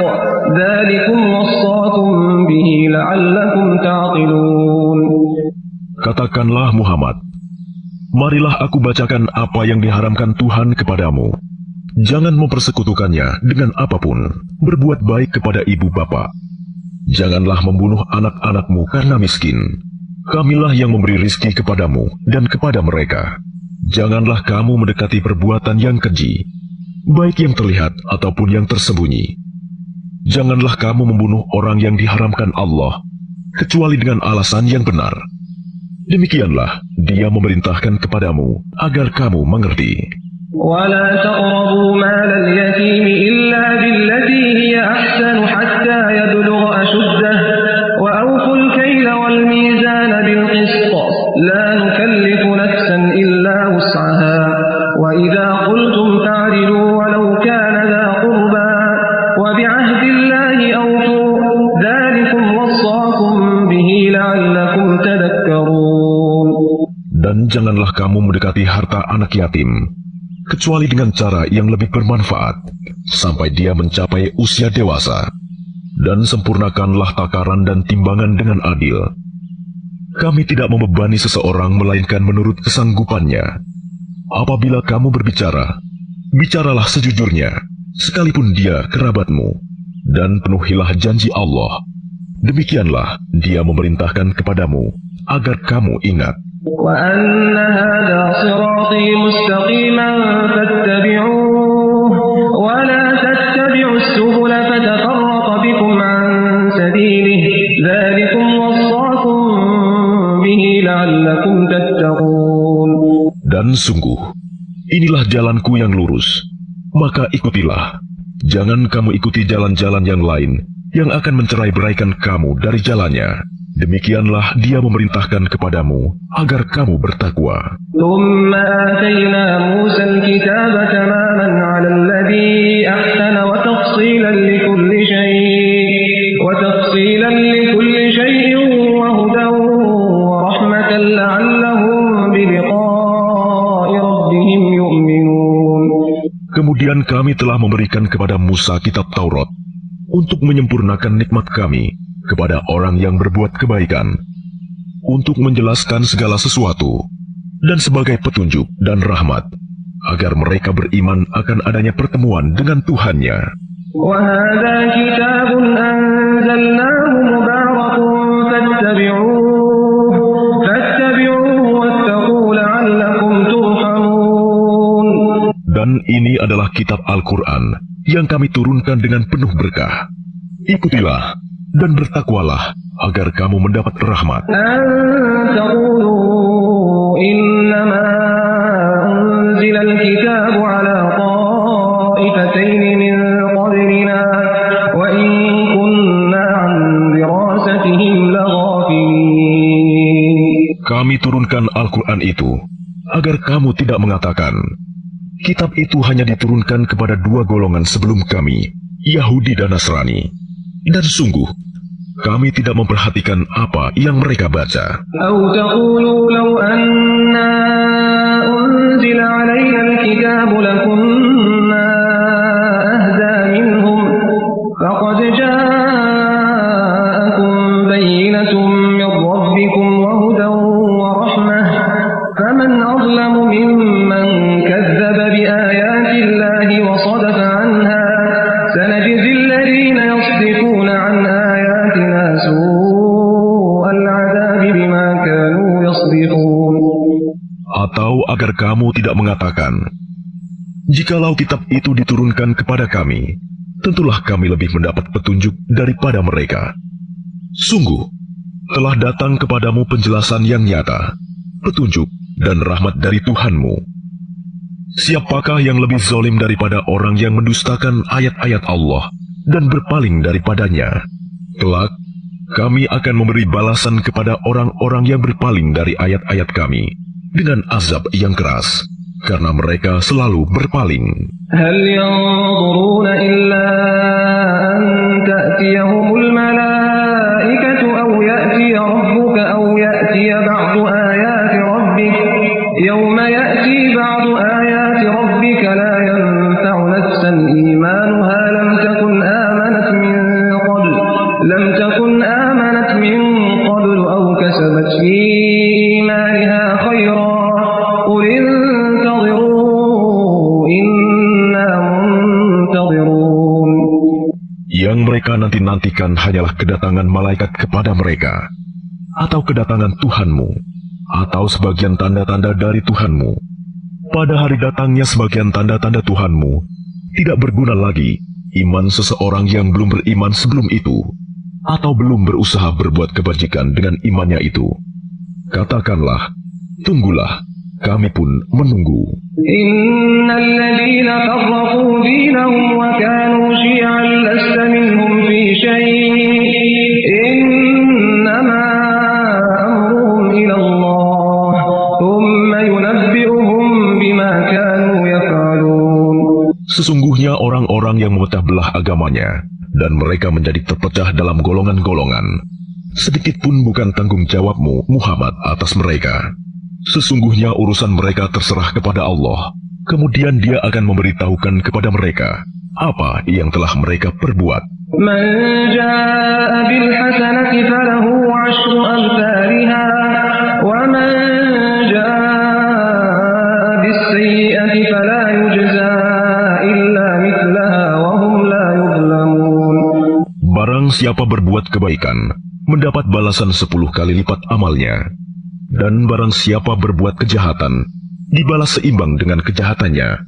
ذلكم وصاكم به لعلكم تعقلون. Katakanlah Muhammad, marilah aku bacakan apa yang diharamkan Tuhan kepadamu. Jangan mempersekutukannya dengan apapun. Berbuat baik kepada ibu bapa. Janganlah membunuh anak-anakmu karena miskin. Kamilah yang memberi rizki kepadamu dan kepada mereka. Janganlah kamu mendekati perbuatan yang keji, baik yang terlihat ataupun yang tersembunyi. Janganlah kamu membunuh orang yang diharamkan Allah, kecuali dengan alasan yang benar. Demikianlah Dia memerintahkan kepadamu agar kamu mengerti. ولا تقربوا مال اليتيم إلا بالتي هي أحسن حتى يبلغ أشده وأوفوا الكيل والميزان بالقسط لا نكلف نفسا إلا وسعها وإذا قلتم فاعدلوا ولو كان ذا قربى وبعهد الله أوفوا ذلكم وصاكم به لعلكم تذكرون. Dan janganlah kamu mendekati harta anak yatim, kecuali dengan cara yang lebih bermanfaat, sampai dia mencapai usia dewasa. Dan sempurnakanlah takaran dan timbangan dengan adil. Kami tidak membebani seseorang melainkan menurut kesanggupannya. Apabila kamu berbicara, bicaralah sejujurnya, sekalipun dia kerabatmu, dan penuhilah janji Allah. Demikianlah Dia memerintahkan kepadamu, agar kamu ingat. وأن هذا صراطي مستقيما فاتبعوه ولا تتبعوا السبل فتفرق بكم عن سبيله ذلكم وصاكم به لعلكم تتقون. Dan sungguh, inilah jalanku yang lurus, maka ikutilah. Jangan kamu ikuti jalan-jalan yang lain yang akan mencerai-beraikan kamu dari jalannya. Demikianlah Dia memerintahkan kepadamu agar kamu bertakwa. ثم آتينا موسى الكتاب تماما على الذي أحسن وتفصيلا لكل شيء وهدى ورحمة لعلهم بلقاء ربهم يؤمنون. Kemudian kami telah memberikan kepada Musa kitab Taurat untuk menyempurnakan nikmat kami kepada orang yang berbuat kebaikan, untuk menjelaskan segala sesuatu, dan sebagai petunjuk dan rahmat, agar mereka beriman akan adanya pertemuan dengan Tuhannya. وَهَذَا كِتَابٌ أَنزَلْنَاهُ مُبَارَكٌ فَاتَّبِعُوهُ وَاتَّقُوا لَعَلَّكُمْ تُرْحَمُونَ. Dan ini adalah kitab Al-Quran yang kami turunkan dengan penuh berkah. Ikutilah dan bertakwalah agar kamu mendapat rahmat. إنما أنزل الكتاب على طائفتين من قبلنا وإن كنا عن دراستهم لغافلين. Kami turunkan Al-Quran itu agar kamu tidak mengatakan, kitab itu hanya diturunkan kepada dua golongan sebelum kami, Yahudi dan Nasrani. Dan sungguh, kami tidak memperhatikan apa yang mereka baca. أو تقولوا لو أنا أنزل علينا الكتاب لكنا أهدى منهم فقد جاءكم بينة من ربكم وهدى ورحمة فمن أظلم ممن كذب بآيات الله وصدف عنها سنجزي الذين يصدفون عن آياتنا سوء العذاب بما كانوا يصدفون. Atau agar kamu tidak mengatakan, jikalau kitab itu diturunkan kepada kami, tentulah kami lebih mendapat petunjuk daripada mereka. Sungguh, telah datang kepadamu penjelasan yang nyata, petunjuk dan rahmat dari Tuhanmu. Siapakah yang lebih zalim daripada orang yang mendustakan ayat-ayat Allah dan berpaling daripadanya. Kelak, kami akan memberi balasan kepada orang-orang yang berpaling dari ayat-ayat kami dengan azab yang keras, karena mereka selalu berpaling. هل ينظرون إلا أن تأتيهم الملائكة أو يأتي ربك أو يأتي بعض آيات ربك يوم يأتي بعض آيات ربك لا ينفع نفسا إيمانها لم تكن آمنت من قبل أو كسبت في إيمانها خيرا قل انتظروا إنا منتظرون. Yang mereka nanti-nantikan hanyalah kedatangan malaikat kepada mereka, atau kedatangan Tuhanmu, atau sebagian tanda-tanda dari Tuhanmu. Pada hari datangnya sebagian tanda-tanda Tuhanmu, tidak berguna lagi iman seseorang yang belum beriman sebelum itu, atau belum berusaha berbuat kebajikan dengan imannya itu. Katakanlah, tunggulah, kami pun menunggu. Innal ladzina farraqu dinahum wa kanu syi'an lasta minhum fi syai'. Innama amruhum ila Allah, thumma yunabbi'uhum bima kanu yaf'alun. Sesungguhnya orang-orang yang memecah belah agamanya dan mereka menjadi terpecah dalam golongan-golongan, sedikit pun bukan tanggung jawabmu, Muhammad, atas mereka. Sesungguhnya urusan mereka terserah kepada Allah. Kemudian Dia akan memberitahukan kepada mereka apa yang telah mereka perbuat. Man jaa'a bil hasanati falahu 'ashru amthaliha wa man jaa'a bis sayyi'ati fala yujza illa mithlaha wa hum la yuzlamun. Barang siapa berbuat kebaikan, mendapat balasan 10 kali lipat amalnya. Dan barang siapa berbuat kejahatan, dibalas seimbang dengan kejahatannya.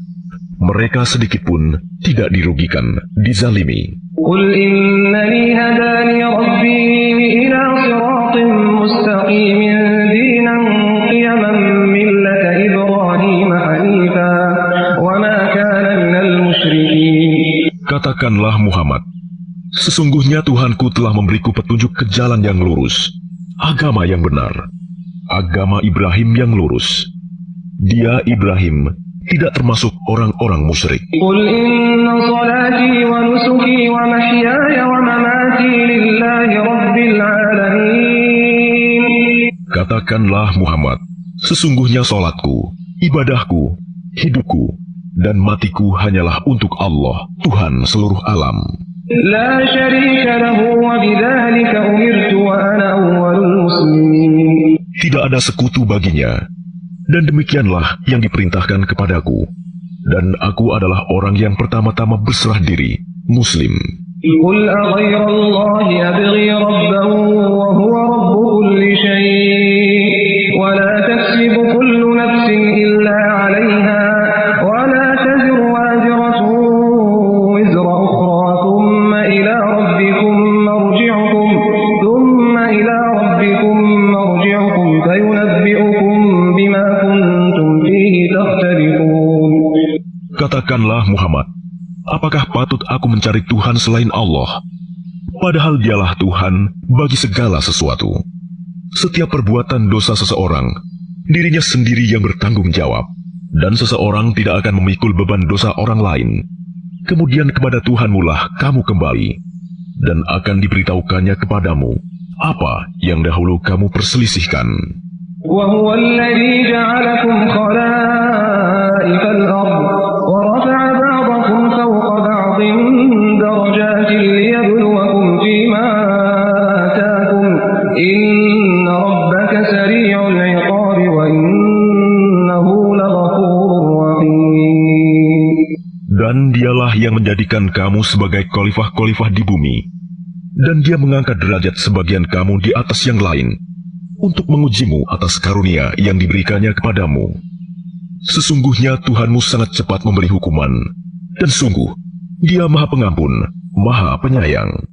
Mereka sedikit pun tidak dirugikan, dizalimi. Qul innani hadani rabbi ila siratin mustaqimin dinan qiyaman millata Ibrahim hanifa wa ma kana minal musyrikin. Katakanlah Muhammad, sesungguhnya Tuhanku telah memberiku petunjuk ke jalan yang lurus, agama yang benar, agama Ibrahim yang lurus. Dia, Ibrahim, tidak termasuk orang-orang musyrik. Qul inna salati wa nusuki wa mahyaya wa mamati lillahi rabbil alamin. Katakanlah Muhammad, sesungguhnya salatku, ibadahku, hidupku, dan matiku hanyalah untuk Allah, Tuhan seluruh alam. La syarika lahu wa bidzalika umirtu wa ana awwalul muslimin. Tidak ada sekutu baginya, dan demikianlah yang diperintahkan kepadaku, dan aku adalah orang yang pertama-tama berserah diri, Muslim. Qul aghayra Allahi abghi rabban wa huwa rabbu kulli syai' wa la taksibu kullu nafsin illa 'alayha wa la taziru waziratun wizra ukhra thumma ila rabbikum marji'ukum fayunabbi'ukum bima kuntum fihi takhtalifun. Katakanlah Muhammad, apakah patut aku mencari Tuhan selain Allah? Padahal Dialah Tuhan bagi segala sesuatu. Setiap perbuatan dosa seseorang, dirinya sendiri yang bertanggung jawab, dan seseorang tidak akan memikul beban dosa orang lain. Kemudian kepada Tuhanmulah kamu kembali, dan akan diberitahukannya kepadamu apa yang dahulu kamu perselisihkan. وهو الذي جعلكم خلائف الأرض ورفع بعضكم فوق بعض درجات ليبلوكم فيما آتاكم إن ربك سريع العقاب وإنه لغفور رحيم. Dan Dialah yang menjadikan kamu sebagai khalifah-khalifah di bumi, dan Dia mengangkat derajat sebagian kamu di atas yang lain, untuk mengujimu atas karunia yang diberikannya kepadamu. Sesungguhnya Tuhanmu sangat cepat memberi hukuman, dan sungguh Dia Maha Pengampun, Maha Penyayang.